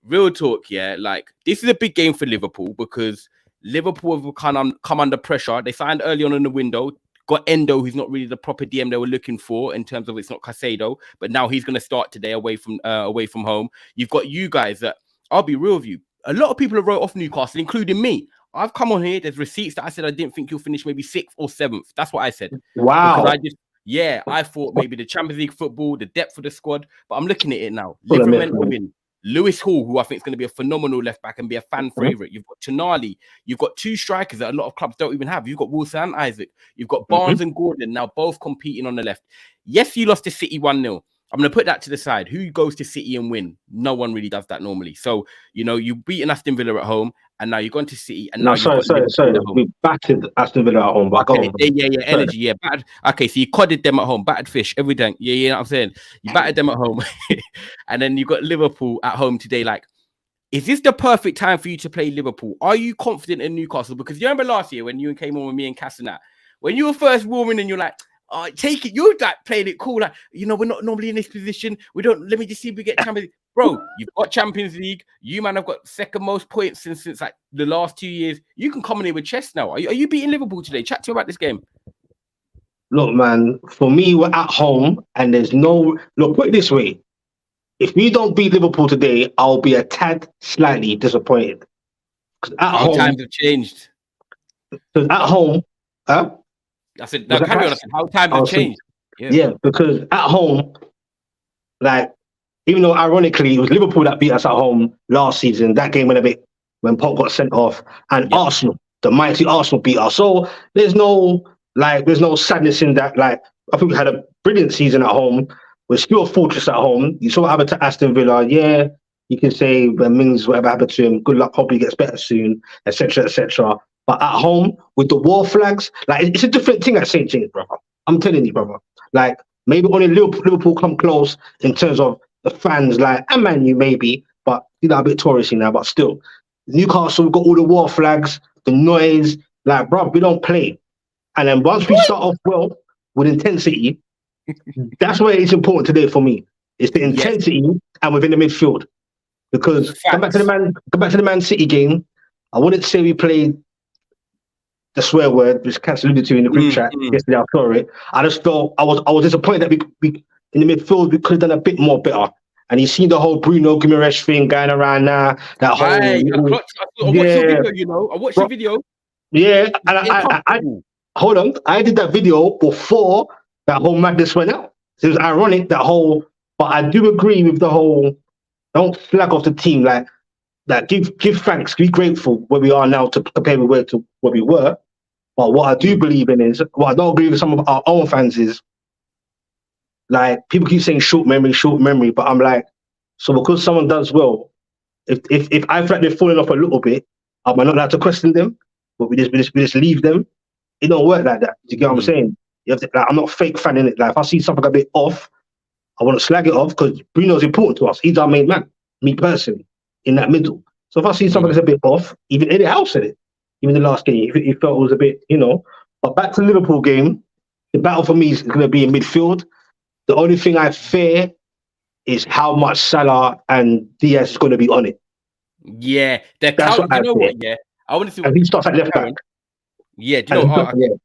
B: real talk, yeah, like this is a big game for Liverpool because Liverpool have come under pressure. They signed early on in the window. Got Endo, who's not really the proper DM they were looking for in terms of it's not Casado, but now he's going to start today away from home. You've got you guys that I'll be real with you. A lot of people have wrote off Newcastle, including me. I've come on here. There's receipts that I said I didn't think you'll finish maybe 6th or 7th. That's what I said.
D: Wow.
B: Because I thought maybe the Champions League football, the depth of the squad, but I'm looking at it now. Liverpool win. Lewis Hall, who I think is going to be a phenomenal left back and be a fan favorite. You've got Tonali. You've got 2 strikers that a lot of clubs don't even have. You've got Wilson and Isaac. You've got Barnes and Gordon now both competing on the left. Yes, you lost to City 1-0. I'm going to put that to the side. Who goes to City and win? No one really does that normally. So, you beat an Aston Villa at home and now you're going to City. And now
D: sorry. We battered Aston Villa at home. But
B: energy. Yeah, battered. Okay, so you codded them at home. Battered fish, everything. Yeah, you know what I'm saying? You battered them at home. And then you got Liverpool at home today. Like, is this the perfect time for you to play Liverpool? Are you confident in Newcastle? Because you remember last year when you came on with me and Cass and that, when you were first warming and you're like, oh, take it. You're like playing it cool. Like, we're not normally in this position. Let me just see if we get Champions League. Bro, you've got Champions League. You, man, have got second most points since like the last 2 years. You can come in here with chest now. Are you beating Liverpool today? Chat to me about this game.
D: Look, man, for me, we're at home and there's no... Look, put it this way. If we don't beat Liverpool today, I'll be a tad slightly disappointed.
B: How times have changed.
D: Because at home... Huh?
B: I said, no, carry on. I said, how times have changed.
D: Yeah, because at home, like, even though ironically it was Liverpool that beat us at home last season, that game went a bit when Pop got sent off, and Arsenal, the mighty Arsenal beat us. So there's no sadness in that. Like, I think we had a brilliant season at home. We're still a fortress at home. You saw what happened to Aston Villa. Yeah, you can say when Mings, whatever happened to him, good luck, hope he gets better soon, etc., etc. But at home, with the war flags, like, it's a different thing at St. James, brother. I'm telling you, brother. Like, maybe only Liverpool come close in terms of the fans, like, and Man U maybe, but a bit touristy now, but still. Newcastle, we've got all the war flags, the noise, like, bro, we don't play. And then once we start off well with intensity, that's where it's important today for me. It's the intensity and within the midfield. Because come back to the Man City game, I wouldn't say we played the swear word, which Cass alluded to in the group chat yesterday. I saw it. I just felt I was disappointed that we in the midfield we could have done a bit more better. And you seen the whole Bruno Guimaraes thing going around now. That whole
B: I watched your video. I watched your video.
D: Yeah, and I hold on. I did that video before that whole madness went out. So it was ironic that whole. But I do agree with the whole. Don't flag off the team like. That give thanks, be grateful where we are now to compare with where we were. But what I do believe in is, what I don't agree with some of our own fans is, like, people keep saying short memory, but I'm like, so because someone does well, if I feel like they're falling off a little bit, am I not allowed to question them? But we just leave them. It don't work like that. Do you get what I'm saying? You have to, like, I'm not fake fanning it. Like, if I see something a bit off, I want to slag it off because Bruno's important to us. He's our main man, me personally. In that middle. So if I see something that's a bit off, even Eddie Howe said it, even the last game, he felt it was a bit, But back to the Liverpool game, the battle for me is going to be in midfield. The only thing I fear is how much Salah and Diaz is going to be on it.
B: Yeah,
D: that's what I fear.
B: Yeah, I want to see.
D: And he starts at left back.
B: Yeah, do you know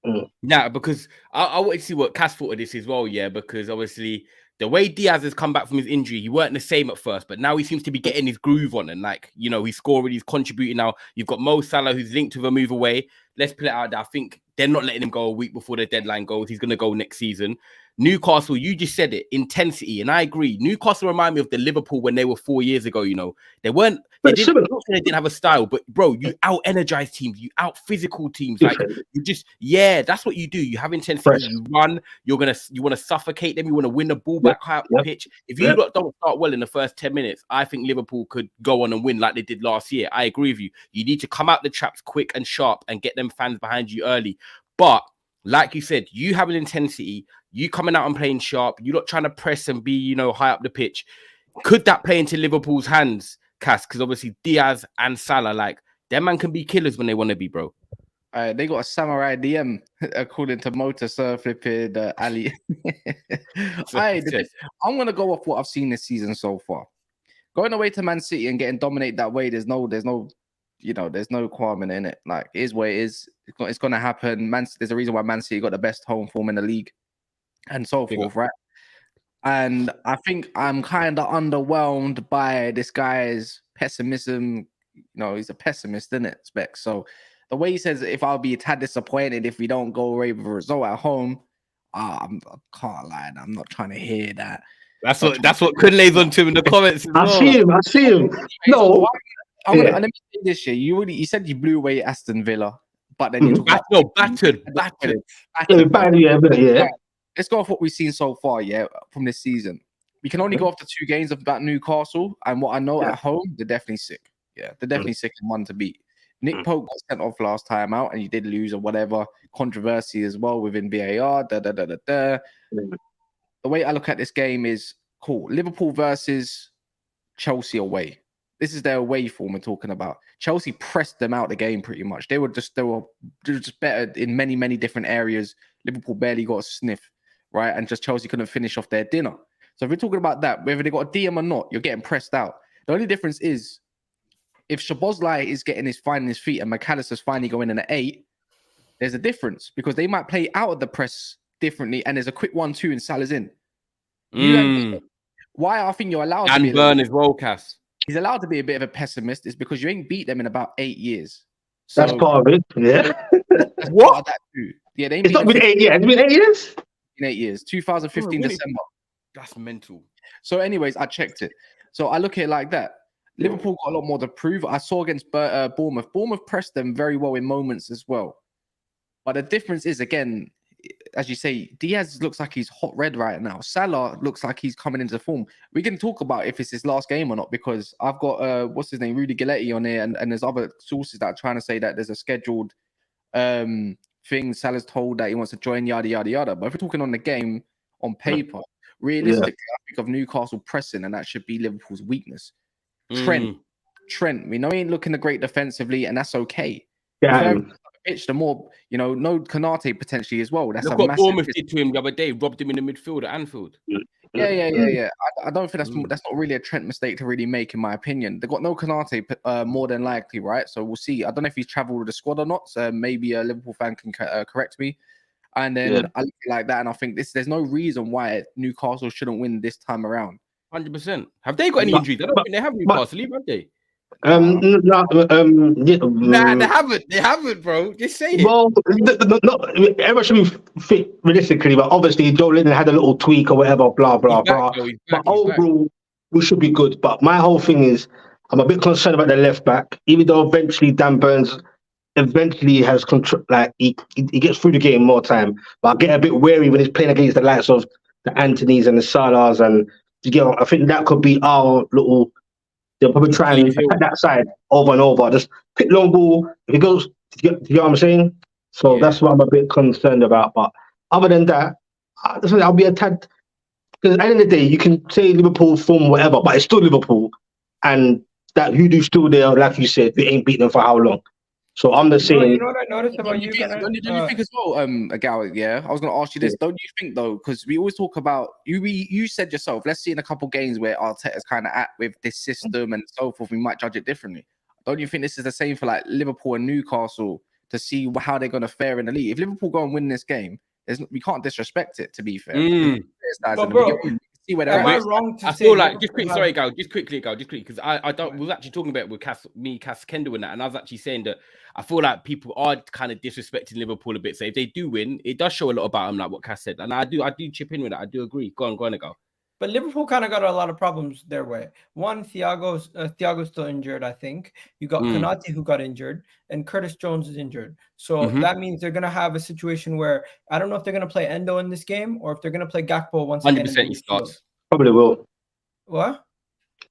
B: what? Nah, because I want to see what Cass thought of this as well. Yeah, because obviously. The way Diaz has come back from his injury, he weren't the same at first, but now he seems to be getting his groove on and, like, he's scoring, he's contributing now. You've got Mo Salah, who's linked with a move away. Let's play it out there. I think they're not letting him go a week before the deadline goes. He's going to go next season. Newcastle, you just said it, intensity, and I agree. Newcastle remind me of the Liverpool when they were 4 years ago. You know, they weren't. They didn't. They didn't have a style, but bro, you out energize teams, you out physical teams. Like you just, that's what you do. You have intensity. You run. You want to suffocate them. You want to win the ball back high up the pitch. If you don't start well in the first 10 minutes, I think Liverpool could go on and win like they did last year. I agree with you. You need to come out the traps quick and sharp and get them fans behind you early. But like you said, you have an intensity. You coming out and playing sharp. You're not trying to press and be, high up the pitch. Could that play into Liverpool's hands, Cass? Because obviously Diaz and Salah, like, them man can be killers when they want to be, bro.
A: They got a samurai DM according to Motor Sir flipping Ali. I'm gonna go off what I've seen this season so far. Going away to Man City and getting dominated that way, there's no qualm in it. Like, it is what it is. It's gonna happen. There's a reason why Man City got the best home form in the league, and so forth, right? And I think I'm kind of underwhelmed by this guy's pessimism. He's a pessimist, isn't it, Specs? So the way he says, if I'll be a tad disappointed if we don't go away with a result at home, I can't lie. I'm not trying to hear that.
B: That's what Kunle's on to in the comments.
D: I see him. No.
A: Let me say this year. You said you blew away Aston Villa, but then you talk
B: battered.
A: Yeah. Let's go off what we've seen so far, from this season. We can only go off the 2 games about Newcastle, and what I know at home, they're definitely sick. Yeah, they're definitely sick and one to beat. Nick Pope got sent off last time out, and you did lose or whatever. Controversy as well within VAR. The way I look at this game is cool. Liverpool versus Chelsea away. This is their away form we're talking about. Chelsea pressed them out the game pretty much. They were just better in many, many different areas. Liverpool barely got a sniff, right? And just Chelsea couldn't finish off their dinner. So if we're talking about that, whether they got a DM or not, you're getting pressed out. The only difference is if Szoboszlai is finding his feet and McAllister's finally going in at 8, there's a difference because they might play out of the press differently and there's a quick 1-2 and Salah's in. Why I think you're allowed to be
B: Burn as well, Cass.
A: He's allowed to be a bit of a pessimist is because you ain't beat them in about 8 years. So
D: that's part of it. Yeah.
A: What? Part of that too. Yeah, they ain't
D: it's not been 8 years. It's been 8 years.
A: In 8 years, 2015 December.
B: That's mental.
A: So, anyways, I checked it. So I look at it like that. Liverpool got a lot more to prove. I saw against Bournemouth. Bournemouth pressed them very well in moments as well. But the difference is, again, as you say, Diaz looks like he's hot red right now. Salah looks like he's coming into form. We can talk about if it's his last game or not because I've got what's his name, Rudy Galletti on here, and there's other sources that are trying to say that there's a scheduled thing. Salah's told that he wants to join, yada yada yada. But if we're talking on the game on paper, realistically, I think of Newcastle pressing, and that should be Liverpool's weakness. Trent, we know he ain't looking great defensively, and that's okay. Pitch, the more no Konate potentially as well. That's
B: look what Bournemouth did to him the other day, robbed him in the midfield at Anfield.
A: Yeah. I don't think that's not really a Trent mistake to really make, in my opinion. They got no Konate more than likely, right? So we'll see. I don't know if he's travelled with the squad or not. So maybe a Liverpool fan can correct me. And then I look like that, and I think there's no reason why Newcastle shouldn't win this time around.
B: 100%. Have they got any injuries? I don't think they have Newcastle, have they? They haven't. They haven't, bro. Just say it.
D: Well, everyone should be fit realistically, but obviously Joe Linton had a little tweak or whatever, blah blah blah. But overall, we should be good. But my whole thing is, I'm a bit concerned about the left back, even though eventually Dan Burns has control. Like he gets through the game more time, but I get a bit wary when he's playing against the likes of the Antonys and the Salahs, and I think that could be our little. They'll probably try and attack that side over and over. Just pick long ball. If it goes, you know what I'm saying? So that's what I'm a bit concerned about. But other than that, I'll be a tad. Because at the end of the day, you can say Liverpool form whatever, but it's still Liverpool. And that Hoodoo's still there, like you said, we ain't beaten them for how long. So I'm just saying.
C: You know what I noticed about you guys?
A: Don't you think as well, Agal? Yeah, I was going to ask you this. Don't you think though, because we always talk about you said yourself. Let's see in a couple games where Arteta's kind of at with this system and so forth. We might judge it differently. Don't you think this is the same for like Liverpool and Newcastle to see how they're going to fare in the league? If Liverpool go and win this game, we can't disrespect it. To be fair,
C: but bro,
A: see where
C: Am
A: they're
C: I
A: at.
C: wrong to
B: I
C: say?
B: feel like
C: Liverpool have-
B: sorry, Gal, just quickly, because I don't. We was actually talking about it with Cass Kendall and that, and I was actually saying that I feel like people are kind of disrespecting Liverpool a bit. So if they do win, it does show a lot about them, like what Cass said, and I do chip in with that. I do agree. Go on, Gal.
C: But Liverpool kind of got a lot of problems their way. One, Thiago's still injured, I think. You got Konate who got injured, and Curtis Jones is injured. So that means they're going to have a situation where I don't know if they're going to play Endo in this game or if they're going to play Gakpo once again.
B: 100% he starts.
D: Probably will.
C: What?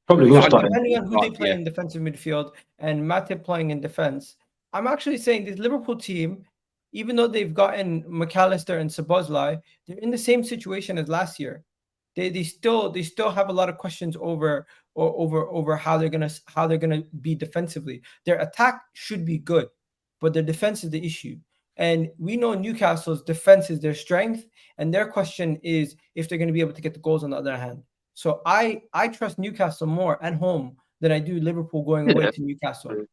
D: Probably will start.
C: Depending on who they play in defensive midfield and Matip playing in defense, I'm actually saying this Liverpool team, even though they've gotten McAllister and Szoboszlai, they're in the same situation as last year. They still have a lot of questions over how they're gonna be defensively. Their attack should be good, but their defense is the issue. And we know Newcastle's defense is their strength, and their question is if they're going to be able to get the goals on the other hand. So I trust Newcastle more at home than I do Liverpool going away to Newcastle.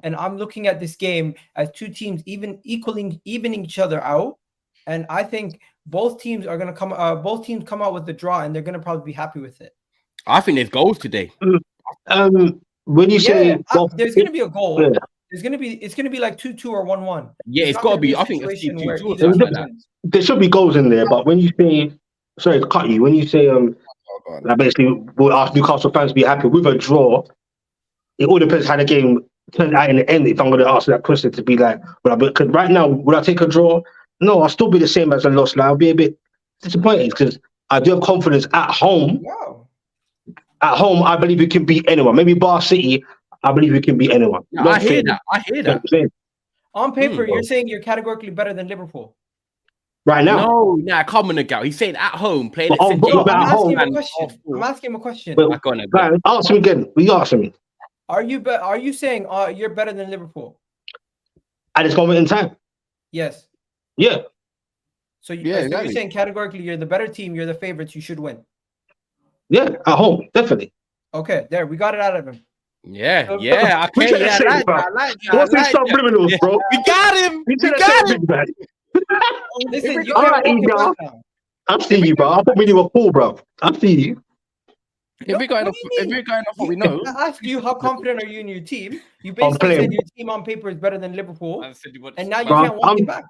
C: And I'm looking at this game as two teams evening each other out. And I think both teams are going to come out with the draw, and they're going to probably be happy with it.
B: I think there's goals today.
D: When you say
C: there's going to be a goal, it's going to be like 2-2 or 1-1.
B: Yeah, it's got to be. I think it's 2-2 or something like that.
D: There should be goals in there, but when you say, sorry to cut you, when you say like basically we'll ask Newcastle fans to be happy with a draw, it all depends how the game turned out in the end. If I'm going to answer that question, to be like, because right now, would I take a draw? No, I'll still be the same as a loss. Like, I'll be a bit disappointed because I do have confidence at home.
C: Wow.
D: At home, I believe we can beat anyone. Maybe Bar City, I believe we can beat anyone.
B: No, I hear that.
C: On paper, you're saying you're categorically better than Liverpool.
D: Right now?
B: No, come on, Gal. He's saying at home, playing at
D: I'm
C: asking him a question.
D: Well, answer me again. Will you answer me?
C: Are you saying you're better than Liverpool?
D: At this moment in time?
C: Yes.
D: Yeah.
C: So you're saying categorically you're the better team, you're the favorites, you should win.
D: Yeah, at home, definitely.
C: Okay, there, we got it out of him.
B: Yeah. Okay, I like that.
D: What's this subliminals, bro?
B: We got him.
C: Listen, you
D: all right, Igor. I see you, bro. I thought we were cool, bro. I see you.
A: If we're going off what we know,
C: I asked you how confident are you in your team. You basically said your team on paper is better than Liverpool, and now you can't walk it back.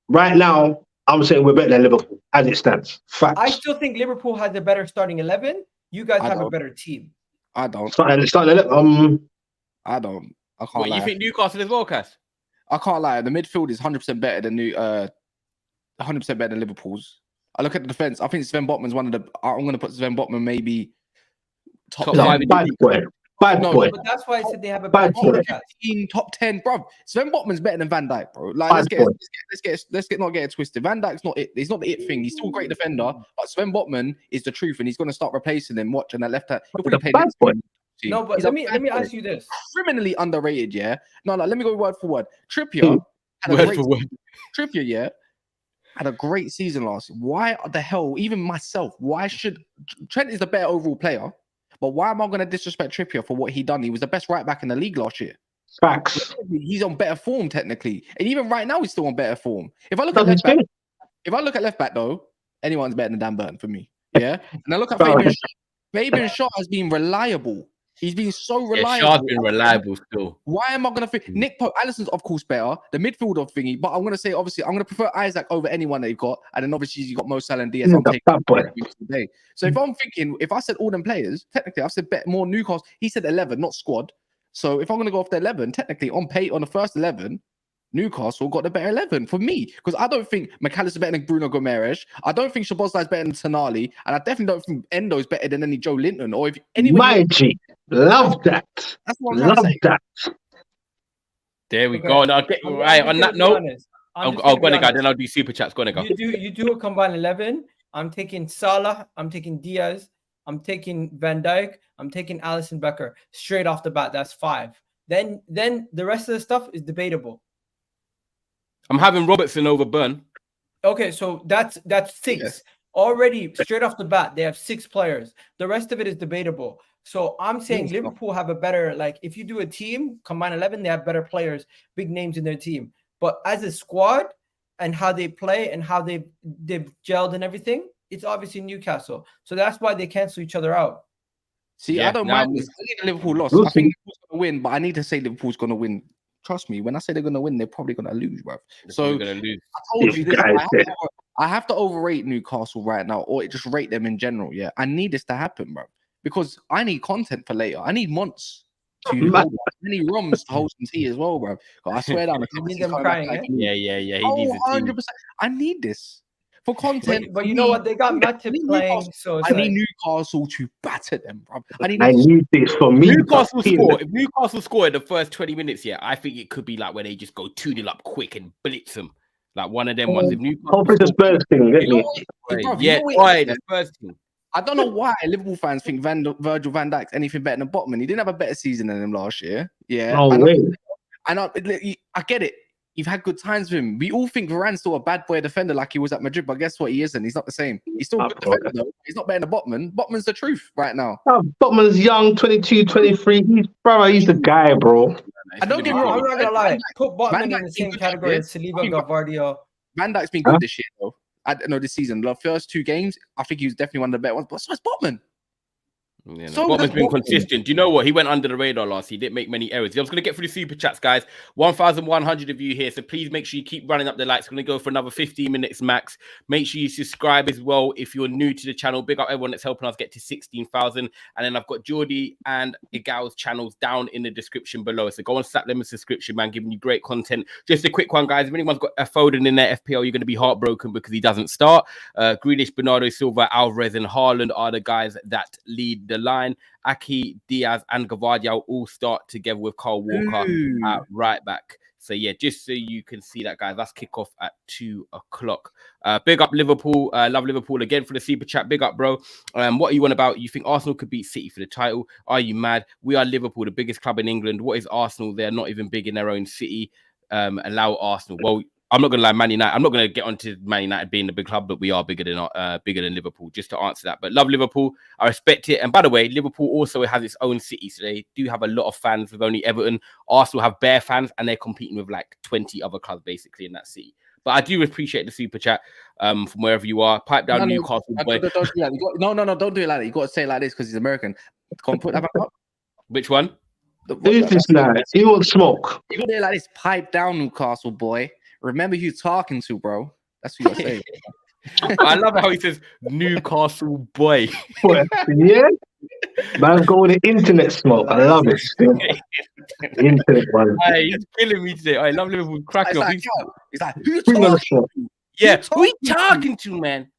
D: Right now, I'm saying we're better than Liverpool as it stands. Facts.
C: I still think Liverpool has a better starting 11. You guys have a better team.
A: I don't.
D: I don't.
A: I can't lie.
B: You think Newcastle as well, Cass?
A: I can't lie. The midfield is 100% better than 100% better than Liverpool's. I look at the defense. I think Sven Botman's one of the. I'm going to put Sven Botman maybe top 5.
D: Bad boy.
C: But that's why I said they have a better team.
A: Top 10, bro. Sven Botman's better than Van Dijk, bro. Like, let's not get it twisted. Van Dijk's not it. He's not the it thing. He's still a great defender, but Sven Botman is the truth, and he's going to start replacing him. Watch on that left hand.
C: No, but let me ask you this:
A: criminally underrated, yeah. No, let me go word for word. Trippier had a great season last year. Why the hell, even myself, why should Trent is the better overall player? But why am I going to disrespect Trippier for what he done? He was the best right back in the league last year.
D: Facts.
A: He's on better form technically, and even right now he's still on better form. If I look at left back, though, anyone's better than Dan Burn for me. Yeah, and I look at Fabian Shaw has been reliable. He's been so reliable.
B: Shaw's been reliable still.
A: Why am I going to think Nick Pope? Alisson's of course better, the midfielder thingy, but I'm going to say obviously I'm going to prefer Isak over anyone they've got, and then obviously you got Mo Salah and Diaz. Today. So if I'm thinking, if I said all them players, technically I've said more Newcastle. He said 11, not squad. So if I'm going to go off the 11, technically on the first 11, Newcastle got the better 11 for me, because I don't think McAllister's better than Bruno Gomes. I don't think Szoboszlai is better than Tonali, and I definitely don't think Endo is better than any Joe Linton. Or if anyone.
D: My G, love that.
A: That's what I'm trying to say.
D: That.
B: There we go. Now, right on that note, I'll go on again. Then I'll do super chats. Go on again.
C: You do a combined 11. I'm taking Salah. I'm taking Diaz. I'm taking Van Dijk. I'm taking Alisson Becker straight off the bat. That's 5. Then the rest of the stuff is debatable.
B: I'm having Robertson over Burn.
C: Okay, so that's 6. Yes. Already straight off the bat, they have 6 players. The rest of it is debatable. So I'm saying Liverpool have a better, like, if you do a team, combine 11, they have better players, big names in their team. But as a squad and how they play and how they've gelled and everything, it's obviously Newcastle. So that's why they cancel each other out.
A: See, I don't mind this. I need a Liverpool loss. I think Liverpool's going to win, but I need to say Liverpool's going to win. Trust me, when I say they're going to win, they're probably going to lose, bro. So
B: going to lose.
A: I told you this. I have to overrate Newcastle right now, or just rate them in general. Yeah, I need this to happen, bro, because I need content for later. I need months to hold, I need Roms to hold some tea as well, bro. I swear down.
C: You need them crying,
B: yeah.
A: Oh, 100%. I need this for content.
C: But you know what? They got Matip playing, so
A: I need Newcastle to batter them, bro.
D: I need this for me.
B: Newcastle score. If Newcastle score in the first 20 minutes, yeah, I think it could be like where they just go 2-0 up quick and blitz them. Like one of them ones. If Newcastle
D: the Spurs thing,
B: the Spurs thing.
A: I don't know why Liverpool fans think Virgil van Dijk's anything better than Botman. He didn't have a better season than him last year. Yeah.
D: No way.
A: I get it. You've had good times with him. We all think Varane's still a bad boy defender like he was at Madrid, but guess what? He isn't. He's not the same. He's still a good defender, though. He's not better than Botman. Botman's the truth right now.
D: Botman's young, 22, 23. He's the guy, bro.
A: I don't get me wrong.
C: I'm not going to lie. Put Botman in the same category as Saliba, Gavardia.
A: Van Dijk's been good this year, though. I don't know this season. The first 2 games, I think he was definitely one of the better ones. But so is Botman.
B: Yeah, no. Botman's been consistent. Do you know what? He went under the radar last. He didn't make many errors. I was going to get through the super chats, guys. 1,100 of you here. So please make sure you keep running up the likes. We're going to go for another 15 minutes max. Make sure you subscribe as well if you're new to the channel. Big up everyone that's helping us get to 16,000. And then I've got Geordie and Igal's channels down in the description below. So go and slap them a subscription, man. Giving you great content. Just a quick one, guys. If anyone's got a Foden in their FPL, you're going to be heartbroken because he doesn't start. Grealish, Bernardo Silva, Alvarez, and Haaland are the guys that lead the line. Aki, Diaz, and Gavardia all start together with Kyle Walker at right back. So yeah, just so you can see that, guys, that's kick off at 2 o'clock. Big up Liverpool. Love Liverpool again for the super chat. Big up, bro. What are you on about? You think Arsenal could beat City for the title? Are you mad? We are Liverpool, the biggest club in England. What is Arsenal? They're not even big in their own city. Allow Arsenal. Well, I'm not gonna lie, Man United. I'm not gonna get onto Man United being the big club, but we are bigger than Liverpool. Just to answer that, but love Liverpool. I respect it. And by the way, Liverpool also has its own city, so they do have a lot of fans with only Everton. Arsenal have bare fans, and they're competing with like 20 other clubs basically in that city. But I do appreciate the super chat from wherever you are. Pipe down Newcastle. Boy.
A: Don't do that. No, don't do it like that. You got to say it like this because he's American. Come put that back up.
B: Which one?
D: Who's this guy? He wants smoke.
A: You got to do it like this. Pipe down, Newcastle boy. Remember who you're talking to, bro. That's what you're saying.
B: I love how he says Newcastle boy.
D: Yeah. Man's going to internet smoke. I love it. Still. Internet one.
B: Hey, he's killing me today. I love Liverpool cracking up. He's
A: like, who you talking to?
B: Yeah, who you talking to, man?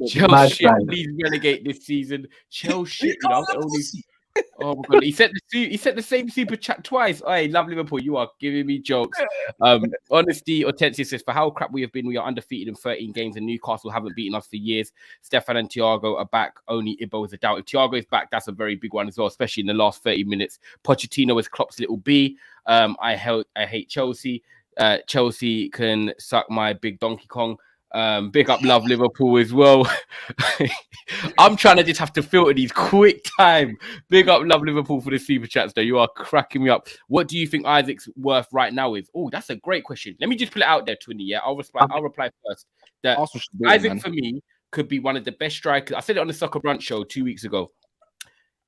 B: Chelsea, please relegate this season. Chelsea, you know, oh my god, he said the same super chat twice. I love Liverpool. You are giving me jokes. Honesty, Hortensia says, for how crap we have been, we are undefeated in 13 games, and Newcastle haven't beaten us for years. Stefan and Thiago are back. Only Ibo is a doubt. If Thiago is back, that's a very big one as well, especially in the last 30 minutes. Pochettino is Klopp's little B. I hate Chelsea. Chelsea can suck my big Donkey Kong. Big up, love Liverpool as well. I'm trying to just have to filter these quick time. Big up, love Liverpool for the super chats though. You are cracking me up. What do you think Isaac's worth right now is? Oh, that's a great question. Let me just put it out there, Twinny. Yeah, I'll reply first. That Isaac for me could be one of the best strikers. I said it on the Soccer Brunch show 2 weeks ago.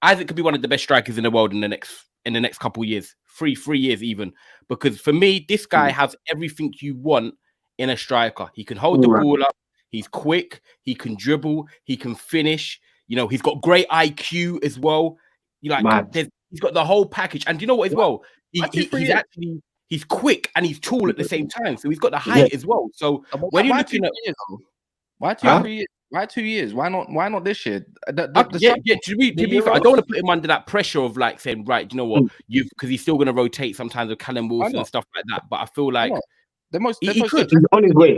B: Isaac could be one of the best strikers in the world in the next couple of years, three years even. Because for me, this guy has everything you want in a striker. He can hold the ball up. He's quick. He can dribble. He can finish. You know, he's got great IQ as well. He's got the whole package. And do you know what as well? He's quick and he's tall at the same time. So he's got the height as well. So when you're looking at
A: why 2 years? Why 2 years? Why not this year? To
B: be fair, I don't want to put him under that pressure of like saying, right, you know what, because he's still going to rotate sometimes with Callum Wilson and stuff like that. But I feel like
D: he's on his way.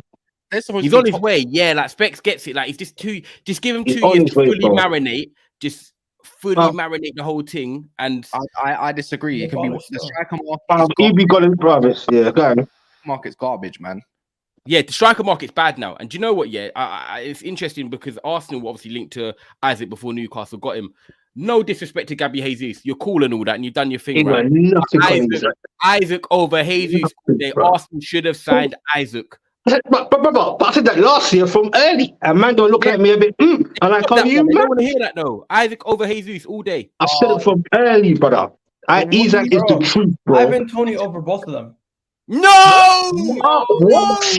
B: He's on his way. Yeah, like Specs gets it. Like he's just give him 2 years to fully marinate. Just fully marinate the whole thing. And
A: I disagree. It can be the striker market.
D: He got his brothers. Yeah, go on.
A: Market's garbage, man.
B: Yeah, the striker market's bad now. And do you know what? Yeah, it's interesting because Arsenal were obviously linked to Isaac before Newcastle got him. No disrespect to Gabby Jesus. You're cool and all that, and you've done your thing, right? Isaac over Jesus. Arsenal should have signed Isaac
D: But I said that last year from early, and man don't look at me a bit. And I
B: Stop
D: call
B: that,
D: you,
B: man. They
D: man.
B: don't want to hear that though. Isaac over Jesus all day.
D: I said it from early, brother. Isak is the truth, bro.
C: Ivan Toney over both of them.
B: No!
D: What?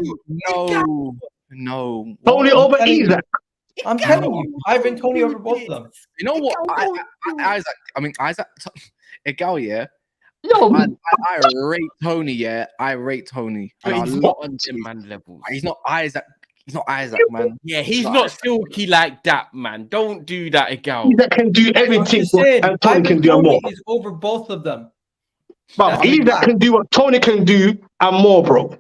A: No.
D: Tony
A: What?
D: over Isak.
C: I'm telling you, Ivan Toney over both of them.
A: You know what? Isaac. Egal, yeah.
D: No,
A: I rate Tony, yeah. I rate Tony.
B: But
A: And
B: he's
A: I
B: not
A: love
B: on them man levels.
A: He's not Isaac. He's not Isaac, man.
B: Yeah, he's not silky like that, man. Don't do that, Egal.
D: Isak can do
C: I'm
D: everything
C: just
D: what
C: saying,
D: Tony can
C: Ivan
D: do and more.
C: Toney is over both of them.
D: But
C: That's
D: Isak can do what Tony can do and more, bro.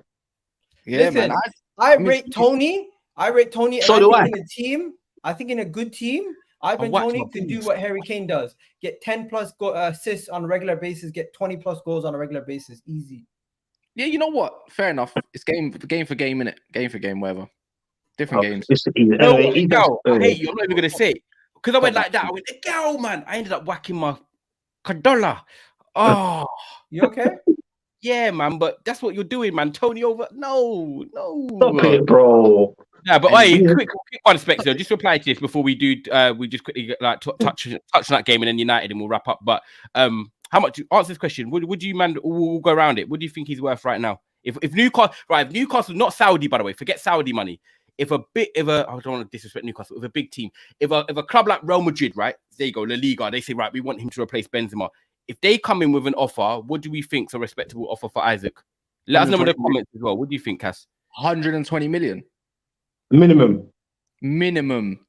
A: Yeah,
C: Listen,
A: man.
C: I rate Tony. I rate Tony.
D: So
C: and
D: do
C: I
D: I.
C: think in a team, I think in a good team, Ivan
B: watch
C: Toney
B: my
C: could do
B: balls.
C: what Harry Kane does: get 10 plus assists on a regular basis, get 20 plus goals on a regular basis, easy.
A: Yeah, you know what? Fair enough. It's game for game, innit? Game for game, whatever. Different games.
B: No, Egal, I hate you. I'm not even gonna say it because I went like that. I went Egal, man. I ended up whacking my Cadola. Oh,
C: You okay?
B: yeah, man. But that's what you're doing, man. Tony over. No.
D: Stop it, bro.
B: Yeah, but quick one, Spectre. Just reply to this before we do. We just quickly like touch on that game and then United, and we'll wrap up. But how much? Answer this question. Would you, man? We'll go around it. What do you think he's worth right now? If Newcastle, right? If Newcastle, not Saudi, by the way. Forget Saudi money. I don't want to disrespect Newcastle. If a big team, if a club like Real Madrid, right? There you go, La Liga. They say, right, we want him to replace Benzema. If they come in with an offer, what do we think is a respectable offer for Isaac? Let us know in the comments as well. What do you think, Cass?
A: 120 million.
D: Minimum.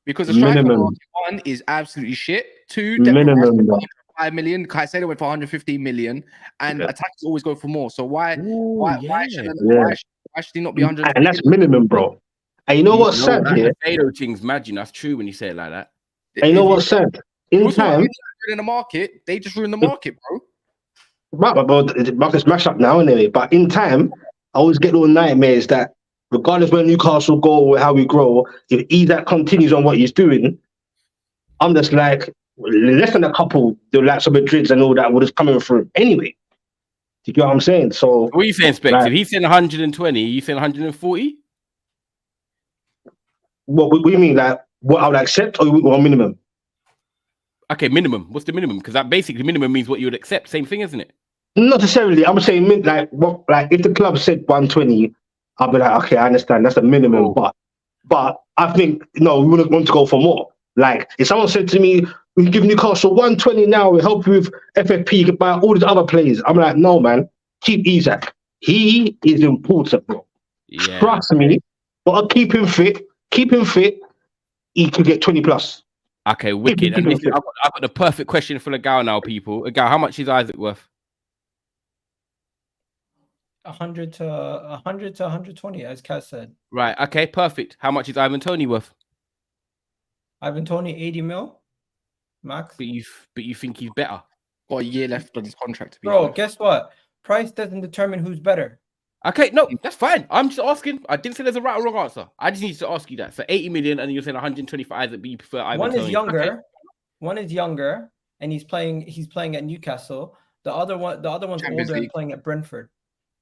A: Because the striker market, one is absolutely shit. Two,
D: minimum.
A: 5 million. Caicedo went for 115 million, and attackers always go for more. So why should he not be 100?
D: And that's minimum, bro. And you know what's sad here?
B: Caicedo thing's mad, that's true when you say it like that.
D: And you know what's sad? In time,
A: in the market, they just ruin the market, bro.
D: But the market's mashed up now anyway. But in time, I always get little nightmares that regardless where Newcastle go or how we grow, if Isak continues on what he's doing, I'm just like less than a couple, the likes of Madrids and all that would have coming through anyway. Do you get what I'm saying? So
B: what are you saying, Specs? If he's saying 120, you saying 140?
D: What do you mean? Like what I would accept or minimum?
B: Okay, minimum. What's the minimum? Because that basically minimum means what you would accept. Same thing, isn't it?
D: Not necessarily. I'm saying like if the club said 120, I'll be like, okay, I understand. That's the minimum. But I think no, we wouldn't want to go for more. Like if someone said to me, we give Newcastle 120 now, we help you with FFP, you can buy all these other players. I'm like, no, man, keep Isak. He is important, bro. Yeah. Trust me. But I'll keep him fit. He could get 20 plus.
B: Okay, wicked. And I've got the perfect question for the Gal now, people. Gal, how much is Isak worth?
C: 100 to 120, as Kaz said.
B: Right. Okay. Perfect. How much is Ivan Toney worth?
C: Ivan Toney 80 mil, max.
B: But you think he's better?
A: Got a year left on his contract.
C: Bro, guess what? Price doesn't determine who's better.
B: Okay, no, that's fine. I'm just asking. I didn't say there's a right or wrong answer. I just need to ask you that. So 80 million, and you're saying 125 that you prefer Ivan
C: One
B: Toney.
C: is younger.
B: Okay.
C: One is younger, and he's playing at Newcastle. The other one's older and playing at Brentford.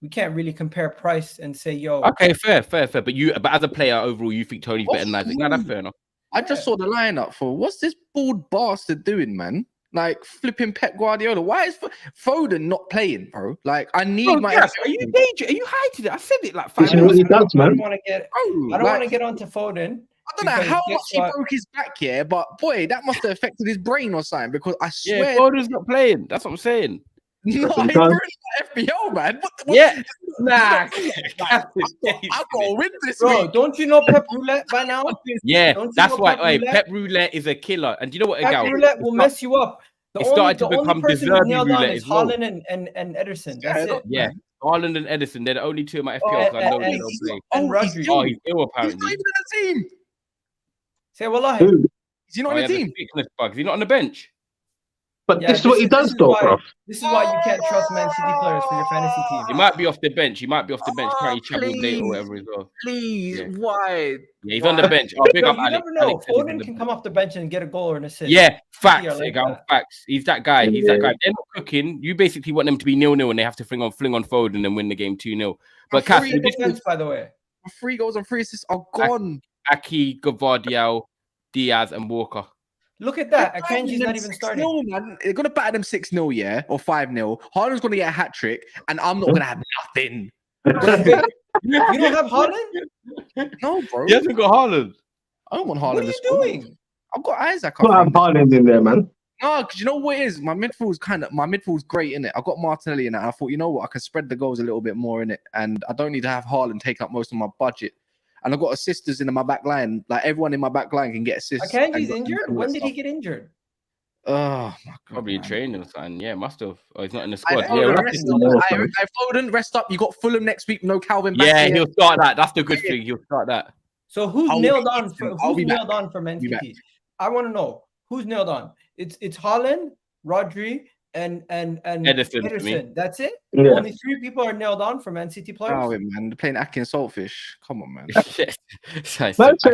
C: We can't really compare price and say, yo.
B: Okay, fair. But as a player overall, you think Tony's better than Isaac? No, that's fair enough.
A: I just saw the lineup for what's this bald bastard doing, man? Like flipping Pep Guardiola. Why is Foden not playing, bro? Like I need my.
B: Yes, are you dangerous? Are you hiding it? I said it like 5
D: minutes.
B: minutes.
C: I don't want to get onto Foden.
A: I don't know how much he broke his back here, but boy, that must have affected his brain or something. Because I swear,
B: Foden's not playing. That's what I'm saying.
A: No, he's ruined the FPL, man.
B: Yeah, nah.
A: I've got to win this week.
C: Don't you know Pep Roulette by now?
B: Yeah, that's why. Pep Roulette is a killer. And do you know what?
C: Pep Roulette will mess you up.
B: It started to become deserving roulette as well.
C: Haaland and Ederson. That's it.
B: Yeah, Haaland and Ederson. They're the only two of my FPLs I know they don't play.
C: And Rodri.
B: Oh, he's ill apparently.
A: He's not even in the team.
C: Say wallahi.
A: Is he not in the team?
B: Is he not on the bench?
D: But this is what he does, though, bro.
C: This is why you can't trust Man City players for your fantasy team.
B: He might be off the bench. Currently travelling late or whatever as well.
A: Please, why?
B: Yeah, he's on the bench. Oh, big up,
C: You
B: Alex.
C: never know. Foden can come off the bench and get a goal or an assist.
B: Yeah, facts. Facts. He's that guy. They're not cooking. You basically want them to be 0-0 and they have to fling on Foden and win the game 2-0. But Cass,
C: by the way.
A: 3 goals and 3 assists are gone.
B: Aki, Gavardiel, Diaz, and Walker.
C: Look at that. Akanji's not even starting.
A: 6-0, man. They're gonna batter them 6-0, yeah, or 5-0. Haaland's gonna get a hat trick, and I'm not gonna have nothing.
C: Wait, you don't have Haaland?
A: No, bro.
B: He hasn't got Haaland.
A: I don't want Haaland.
C: What are you doing?
A: I've got Isak.
D: Put
A: up front.
D: Haaland in there, man.
A: No, because you know what it is? My midfield's great in it. I got Martinelli in it. I thought, you know what? I can spread the goals a little bit more in it, and I don't need to have Haaland take up most of my budget. And I've got assisters in my back line. Like everyone in my back line can get assists.
C: Akanji's injured? When did he get injured?
A: Oh my god!
B: Probably
A: man.
B: training or something. Yeah, must have. Oh, he's not in the
A: I
B: squad.
A: Foden,
B: Yeah,
A: rest up. I Foden, rest up. You got Fulham next week. No Calvin.
B: yeah, he'll start that. That's the good thing. He'll start that.
C: So who's
A: I'll
C: nailed
A: be
C: on?
A: back.
C: For,
A: I'll
C: who's
A: be
C: nailed
A: back.
C: on for Man
A: Be back.
C: City? I want to know who's nailed on. It's Haaland, Rodri, and
B: Ederson for me.
C: That's it.
D: Yeah.
C: Only 3 people are nailed on for Man City players.
A: Oh, man, they're playing Akin Saltfish. Come on, man.
B: Yeah,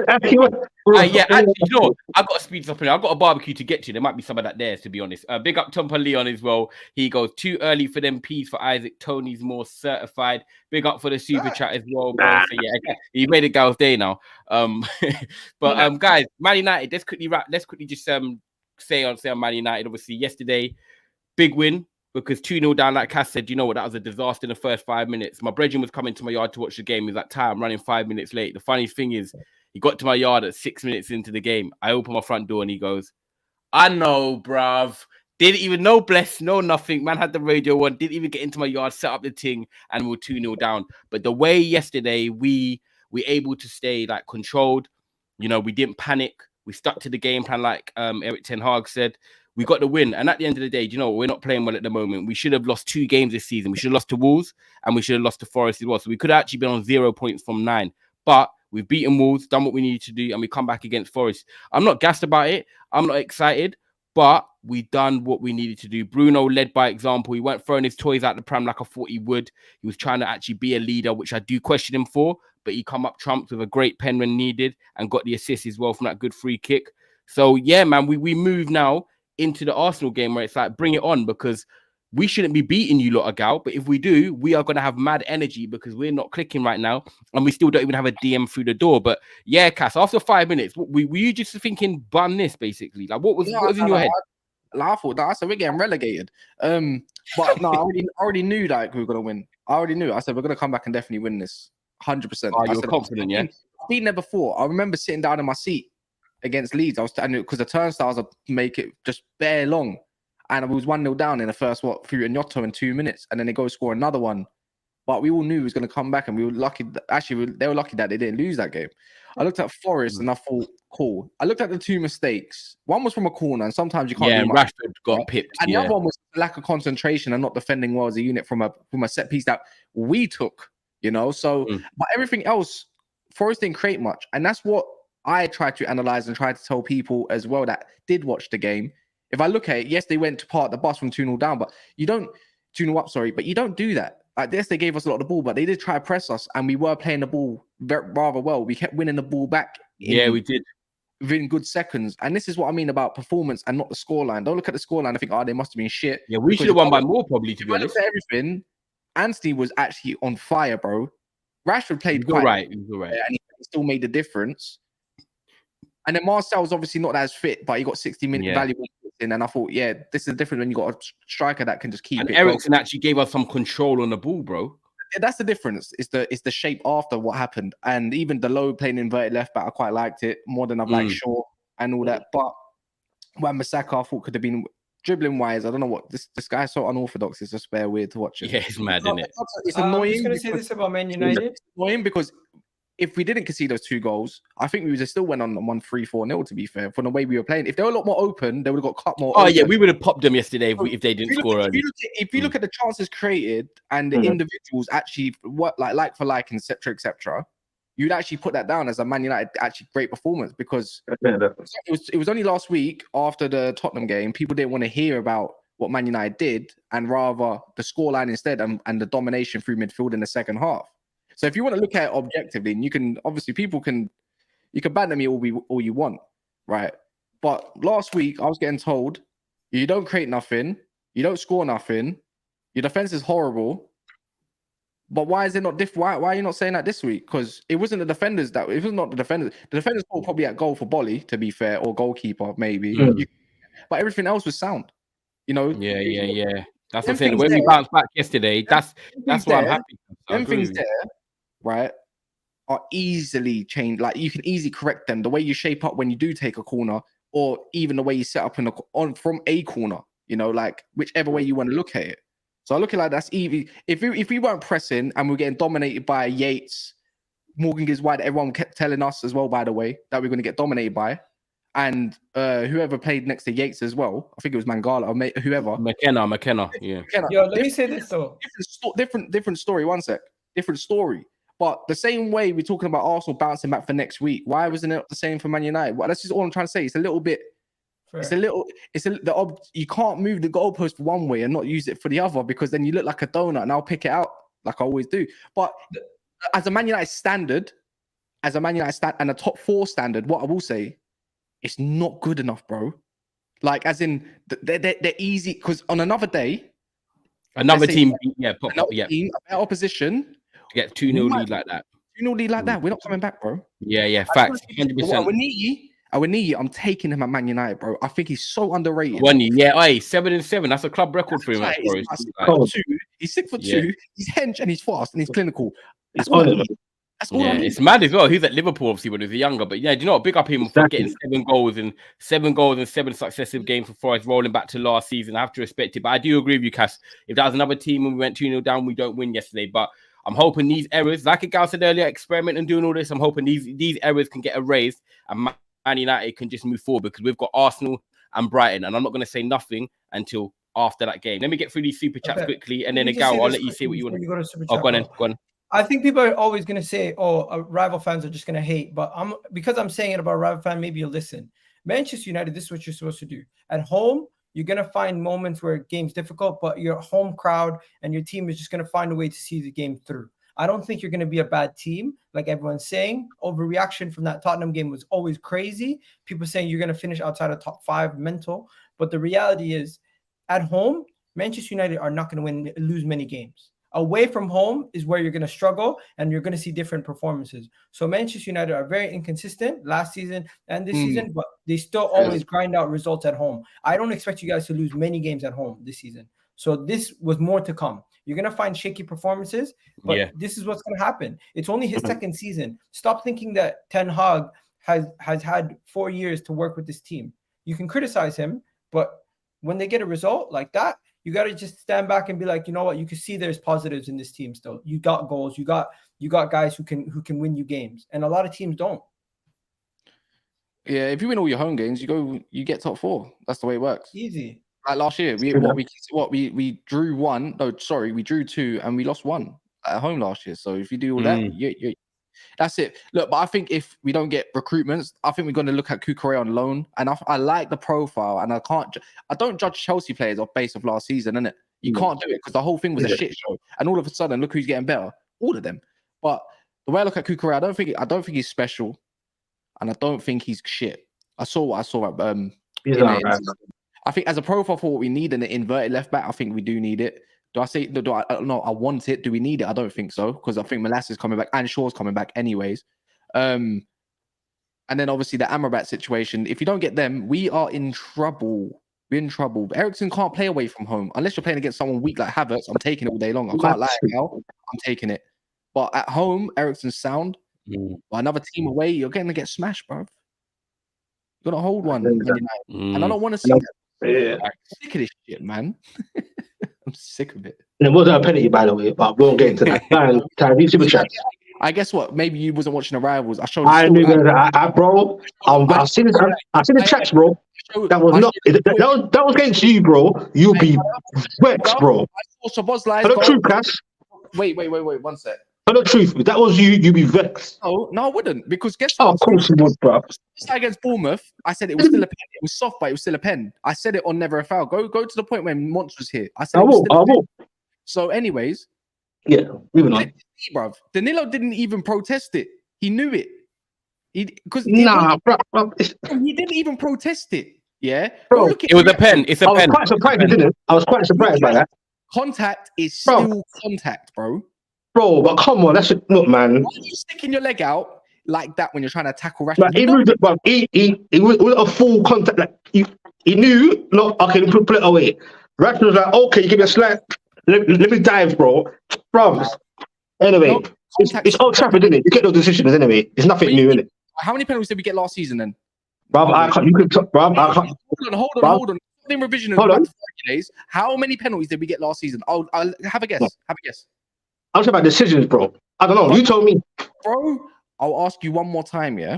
B: actually, you know, I've got to speed this up. I've got a barbecue to get to. There might be some of that there, to be honest. Big up Tompa Leon as well. He goes, too early for them P's for Isaac. Tony's more certified. Big up for the super chat as well, bro. So yeah, he made a gal's day now. But guys, Man United. Let's quickly just say on Man United. Obviously, yesterday, big win. Because 2-0 down, like Cass said, you know what, that was a disaster in the first 5 minutes. My brethren was coming to my yard to watch the game. He was like, I'm running 5 minutes late. The funniest thing is, he got to my yard at 6 minutes into the game. I open my front door and he goes, I know, bruv. Didn't even know, bless, no nothing. Man had the radio on, didn't even get into my yard, set up the thing, and we're 2-0 down. But the way yesterday we able to stay like controlled, you know, we didn't panic. We stuck to the game plan like Eric Ten Hag said. We got the win. And at the end of the day, you know, we're not playing well at the moment. We should have lost 2 games this season. We should have lost to Wolves and we should have lost to Forest as well. So we could have actually been on 0 points from 9. But we've beaten Wolves, done what we needed to do, and we come back against Forest. I'm not gassed about it. I'm not excited, but we done what we needed to do. Bruno led by example. He weren't throwing his toys out the pram like I thought he would. He was trying to actually be a leader, which I do question him for, but he come up trumps with a great pen when needed and got the assist as well from that good free kick. So yeah, man, we move now into the Arsenal game where it's like, bring it on, because we shouldn't be beating you lot, Gal. But if we do, we are going to have mad energy because we're not clicking right now. And we still don't even have a DM through the door. But yeah, Cass, after 5 minutes, were you just thinking, bun this, basically? Like, what was in your head?
A: I thought that. I said, we're getting relegated. But no, I already knew that we were going to win. I already knew. I said, we're going to come back and definitely win this. 100%.
B: Oh, you're confident, yeah?
A: I've been there before. I remember sitting down in my seat against Leeds. I was because the turnstiles make it just bare long. And we was 1-0 down in the first, through Ignotto in 2 minutes. And then they go score another one. But we all knew he was going to come back. And we were lucky. Actually, they were lucky that they didn't lose that game. I looked at Forest and I thought, cool. I looked at the 2 mistakes. One was from a corner. And sometimes you can't do much.
B: Rashford got pipped.
A: And the other one was lack of concentration and not defending well as a unit from a set piece that we took, you know. So, but everything else, Forest didn't create much. And that's what I tried to analyze and try to tell people as well that did watch the game. If I look at it, yes, they went to part the bus from 2-0 down, but you don't 2-0 up, sorry, but you don't do that. Like this, they gave us a lot of the ball, but they did try to press us, and we were playing the ball rather well. We kept winning the ball back.
B: We did.
A: Within good seconds. And this is what I mean about performance and not the scoreline. Don't look at the scoreline and think, they must have been shit.
B: Yeah, we should have won by more, probably, to be honest.
A: Look at everything. Anthony was actually on fire, bro. Rashford played
B: He was all right.
A: and he still made the difference. And then Marcel was obviously not as fit, but he got 60-minute valuable in. And I thought, this is different when you got a striker that can just keep it.
B: Ericsson actually gave us some control on the ball, bro.
A: That's the difference. It's the shape after what happened. And even the low playing inverted left back, I quite liked it more than I've liked Shaw and all that. But Wan-Bissaka, I thought could have been dribbling wise. I don't know what this guy's so unorthodox. It's just bare weird to watch it.
B: Yeah, it's mad, isn't it?
A: It's annoying.
C: I'm just going to say this about Man United.
A: It's annoying because if we didn't concede those 2 goals, I think we would have still went on 1-3-4-0, to be fair, from the way we were playing. If they were a lot more open, they would have got cut more.
B: Yeah, we would have popped them yesterday if they didn't score early.
A: If you look at the chances created and the individuals actually work like for like, etc., you'd actually put that down as a Man United actually great performance, because it was only last week after the Tottenham game, people didn't want to hear about what Man United did and rather the scoreline instead and the domination through midfield in the second half. So if you want to look at it objectively, and you can obviously you can ban me all you want, right? But last week I was getting told you don't create nothing, you don't score nothing, your defense is horrible. But why is it not different? Why are you not saying that this week? Because it wasn't the defenders that it was not the defenders. The defenders were probably at goal for Bolly, to be fair, or goalkeeper maybe. But everything else was sound. You know.
B: Yeah. That's what
A: Them
B: I'm saying.
A: things
B: When we
A: there-
B: bounced back yesterday, that's why I'm happy. I
A: Them
B: agree
A: things
B: with you.
A: there, right, are easily changed. Like you can easily correct them. The way you shape up when you do take a corner, or even the way you set up from a corner. You know, like whichever way you want to look at it. So I look at it like that's easy. If we weren't pressing and we're getting dominated by Yates, Morgan gives wide, everyone kept telling us as well, by the way, that we're going to get dominated by. And whoever played next to Yates as well, I think it was Mangala or whoever.
B: McKenna, yeah.
C: Yo, let me say this though.
A: Different story. One sec. Different story. But the same way we're talking about Arsenal bouncing back for next week, why wasn't it the same for Man United? Well, that's just all I'm trying to say. It's a little bit.
C: Fair.
A: You can't move the goalpost one way and not use it for the other, because then you look like a donut and I'll pick it out like I always do. But as a Man United standard, and a top 4 standard, what I will say, it's not good enough, bro. Like, as in, they're easy, because on another day,
B: Another team,
A: a better opposition,
B: to get 2-0 lead like that.
A: 2-0 lead like that, we're not coming back, bro.
B: Yeah, facts, 100%.
A: Awoniyi, I'm taking him at Man United, bro. I think he's so underrated.
B: 7-7. That's a club record for him, bro.
A: He's 6'2". He's hench and he's fast and he's clinical. That's
D: all
A: all I need. That's all I need.
B: It's mad as well. He's at Liverpool, obviously, when he was younger. But yeah, do you know what? Big up him for getting 7 goals in 7 successive games for Forest, rolling back to last season. I have to respect it. But I do agree with you, Cass. If that was another team and we went 2-0 down, we don't win yesterday. But I'm hoping these errors, like a gal said earlier, experiment and doing all this, I'm hoping these errors can get erased and Man United can just move forward, because we've got Arsenal and Brighton, and I'm not going to say nothing until after that game. Let me get through these super chats quickly, and then I'll let you say what you want. Go on.
C: I think people are always going to say, rival fans are just going to hate, but because I'm saying it about a rival fan, maybe you'll listen. Manchester United, this is what you're supposed to do. At home, you're going to find moments where game's difficult, but your home crowd and your team is just going to find a way to see the game through. I don't think you're going to be a bad team, like everyone's saying. Overreaction from that Tottenham game was always crazy. People saying you're going to finish outside of top 5 mental. But the reality is, at home, Manchester United are not going to lose many games. Away from home is where you're going to struggle, and you're going to see different performances. So Manchester United are very inconsistent last season and this season, but they still always grind out results at home. I don't expect you guys to lose many games at home this season. So this was more to come. You're going to find shaky performances, but this is what's going to happen. It's only his second season. Stop thinking that Ten Hag has had 4 years to work with this team. You can criticize him, but when they get a result like that, you got to just stand back and be like, you know what? You can see there's positives in this team still. You got goals. You got guys who can win you games, and a lot of teams don't.
A: Yeah, if you win all your home games, you get top 4. That's the way it works.
C: Easy.
A: Like last year, we drew 1. No, sorry, we drew 2 and we lost 1 at home last year. So if you do all that, that's it. Look, but I think if we don't get recruitments, I think we're going to look at Cucurella on loan. And I like the profile, and I don't judge Chelsea players off base of last season, innit? You can't do it because the whole thing was a shit show. And all of a sudden, look who's getting better. All of them. But the way I look at Cucurella, I don't think he's special, and I don't think he's shit. I saw what I saw at I think as a profile for what we need in the inverted left back, I think we do need it. I want it. Do we need it? I don't think so, because I think Molasses is coming back and Shaw's coming back anyways. And then obviously the Amrabat situation. If you don't get them, we are in trouble. We're in trouble. But Eriksen can't play away from home unless you're playing against someone weak like Havertz. I'm taking it all day long. I can't lie now. I'm taking it. But at home, Eriksen's sound. But another team away, you're going to get smashed, bro. You're going to hold one. And I don't want to see that.
D: Yeah.
A: I'm sick of this shit, man. I'm sick of it.
D: And it wasn't a penalty, by the way, but we won't get into that. Time, super chats.
A: I guess what? Maybe you wasn't watching the Rivals. I showed.
D: Bro. I've seen the chats, bro. That was against you, bro. You'll be vexed, bro.
A: Tell
D: the truth, Cash.
A: Wait. 1 sec.
D: Tell the truth. If that was you, you'd be vexed.
A: No, I wouldn't, because guess what?
D: Oh, of course you would, bro.
A: Against Bournemouth, I said it was still a pen. It was soft, but it was still a pen. I said it on Never a Foul. Go to the point when Monts was here. I said I will. So, anyways,
D: moving on.
A: Bruv, Danilo didn't even protest it. He knew it. He didn't even protest it. Yeah,
D: bro.
B: It was a pen. It's a pen.
D: I was quite surprised by that.
A: Contact is still contact, bro.
D: bro. But come on, that's look, man.
A: Why are you sticking your leg out like that when you're trying to tackle Rashford?
D: Like, he was a full contact. Like he knew. No, okay, put it away. Rashford was like, okay, you give me a slight. Let me dive, bro. Anyway,
A: No,
D: it's Old Trafford, isn't it? You get those decisions anyway. It's nothing new, innit?
A: How many penalties did we get last season then?
D: Bruv, I can't. You could, bruv, I can't.
A: Hold on. In revision
D: Hold on.
A: days, how many penalties did we get last season? I'll have a guess. Have a guess.
D: I'm talking about decisions, bro. I don't know. You told me.
A: Bro, I'll ask you one more time, yeah?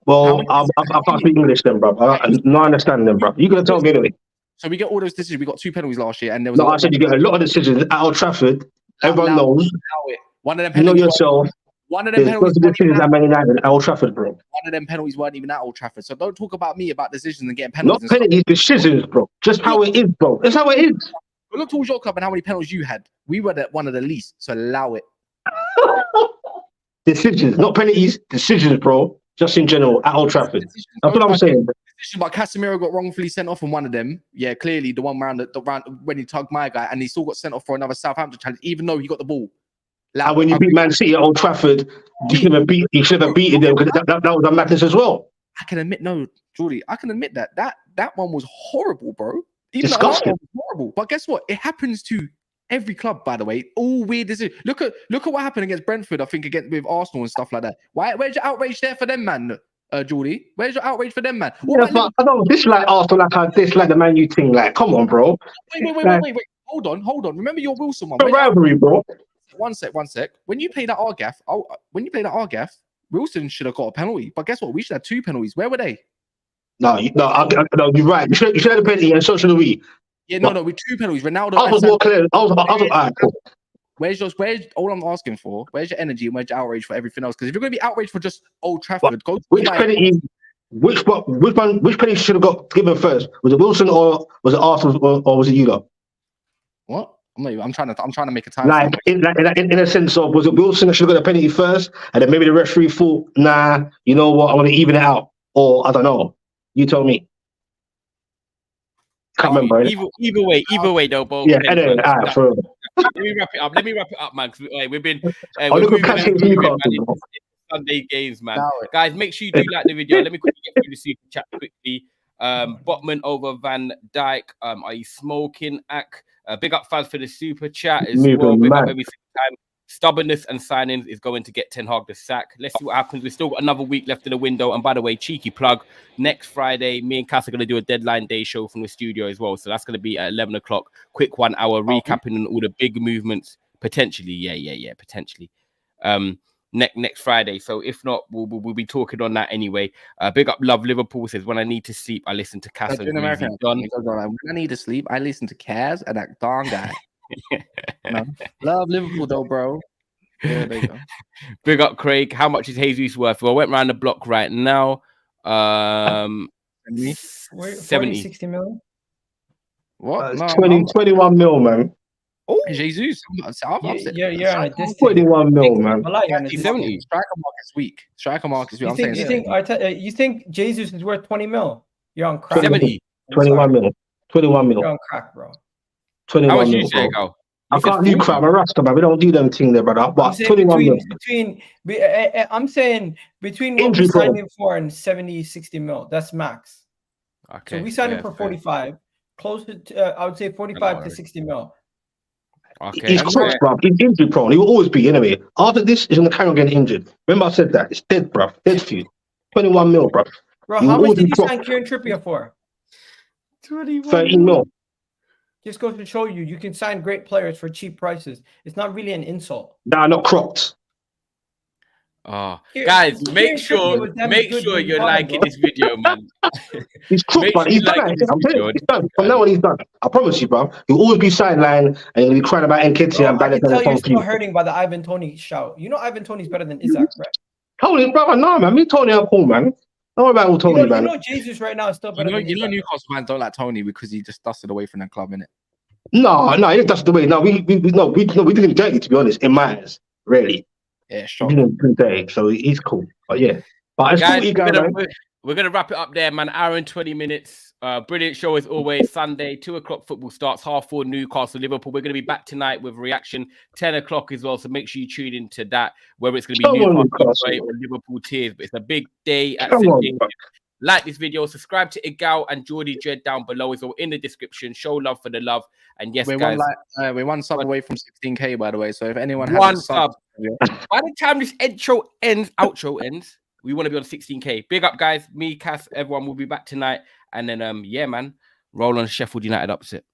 D: Well, I can't speak English then, bro. I understand them, bro. You could have told me anyway.
A: So we get all those decisions. We got 2 penalties last year, and there was.
D: No, I said you get a lot of decisions at Old Trafford. Everyone knows.
A: One of them
D: You know
A: penalties.
D: yourself.
A: One of them
D: There's
A: penalties.
D: decisions at Man United at Old Trafford, bro.
A: One of them penalties weren't even at Old Trafford. So don't talk about me about decisions and getting
D: Not
A: penalties.
D: penalties, decisions, bro. Just how it is, bro. That's how it is.
A: But look towards your club and how many penalties you had. We were one of the least. So allow it.
D: Decisions, not penalties. Decisions, bro. Just in general at Old Trafford. That's what I'm saying.
A: But Casemiro got wrongfully sent off on one of them. Yeah, clearly the one round when he tugged my guy, and he still got sent off for another Southampton challenge, even though he got the ball.
D: And when you beat Man City at Old Trafford, you should have beaten them because that was a madness as well.
A: I can admit, no, Jordy, I can admit that one was horrible, bro. Even
D: Disgusting.
A: That one was horrible. But guess what? It happens to every club, by the way. All weird decisions. Look at what happened against Brentford. I think with Arsenal and stuff like that. Where's your outrage there for them, man? Jordy, where's your outrage for them, man?
D: Yeah, but I don't dislike Arsenal like I dislike the Man U thing. Like, come on, bro.
A: Wait. Hold on. Remember your Wilson one.
D: The rivalry, bro.
A: One sec. When you played at Argaff, Wilson should have got a penalty. But guess what? We should have 2 penalties. Where were they?
D: No, you're right. You should have a penalty, and so should we.
A: Yeah, no, with 2 penalties. Ronaldo.
D: I was more clear. I was all right, cool.
A: Where's all I'm asking for? Where's your energy and where's your outrage for everything else? Because if you're going to be outraged for just Old Trafford, go.
D: Which penalty? Which penalty should have got given first? Was it Wilson or was it Arsenal or was it you lot?
A: What? I'm trying to make a time.
D: Like in a sense of, was it Wilson that should have got a penalty first, and then maybe the referee thought, nah, you know what, I want to even it out, or I don't know. You told me. Can't remember.
B: Either way, though, both.
D: Yeah, anyway,
B: let me wrap it up, man. Because we've been Sunday games, man. Guys, make sure you do like the video. Let me quickly get through the super chat quickly. Botman over Van Dijk. Are you smoking? Big up fans for the super chat as well. Big up every single time. Stubbornness and signings is going to get Ten Hag the sack. Let's see what happens. We've still got another week left in the window. And by the way, cheeky plug, next Friday, me and Cass are going to do a deadline day show from the studio as well. So that's going to be at 11 o'clock. Quick 1 hour recapping on all the big movements. Potentially. Yeah, potentially. Next Friday. So if not, we'll be talking on that anyway. Big up Love Liverpool says, when I need to sleep, I listen to Cass.
A: When I need to sleep, I listen to Kaz and that Don guy. Love Liverpool though, bro. Yeah, there you go.
B: Big up Craig. How much is Jesus worth? Well, I went around the block right now. 70,
C: 60 million.
A: What?
D: 21 mil, man.
A: Oh, Jesus.
C: Yeah.
D: 21 mil, man.
A: 70. Striker market's weak.
C: You think Jesus is worth 20 mil? You're on crack.
B: 70.
D: 21 mil. 21 mil.
C: You're on crack, bro.
D: 21 mil. I can't do crap. I'm a Rasta, man. We don't do them thing there, brother. But 21 mil.
C: I'm saying between what we signed him for and 70, 60 mil. That's max.
B: Okay.
C: So we signed him for 45. Closer to, I would say 45 to 60 mil.
D: Okay. He's crushed, bro. He's injury prone. He will always be anyway. After this, he's going to carry on getting injured. Remember I said that. It's dead, bro. Dead for you. 21 mil, bro.
C: Bro, how much did you sign Kieran Trippier for?
D: 13 mil.
C: Just goes to show you can sign great players for cheap prices. It's not really an insult.
D: Nah, not cropped.
B: Oh, guys, make sure you're liking this video, man.
D: He's cropped, but he's done. I'm telling you, he's done. From now on, he's done. I promise you, bro. He'll always be sideline and he'll be crying about Nketiah and
C: I can tell you're still hurting by the Ivan Toney shout. You know Ivan Toney's better than Isak, right?
D: Tony, brother, no, man. Me, Tony, I'm cool, man. Don't worry about all Tony, man.
C: You know Jesus right now is still better than Isak.
A: Newcastle fans don't like Tony because he just dusted away from the club, innit?
D: No, he didn't dust away. No, we did him dirty, to be honest, in my eyes, really.
A: Yeah, sure.
D: We did him dirty, so he's cool. But yeah. But
B: guys, we're gonna wrap it up there, man. Hour and 20 minutes. Brilliant show as always. Sunday, 2:00 football starts, 4:30 Newcastle, Liverpool. We're going to be back tonight with reaction 10:00 as well. So make sure you tune into that, whether it's going to be
D: Come on,
B: Newcastle
D: Newcastle.
B: or Liverpool tears. But it's a big day at
D: Come on,
B: St.
D: bro.
B: Like this video, subscribe to Igal and Geordie Jed down below as well in the description. Show love for the love. And yes,
A: we're
B: guys,
A: we're one sub away from 16k, by the way. So if anyone
B: one
A: hasn't subbed,
B: sub. By the time this outro ends, we want to be on 16k. Big up, guys. Me, Cass, everyone will be back tonight. And then, yeah, man, roll on Sheffield United upset.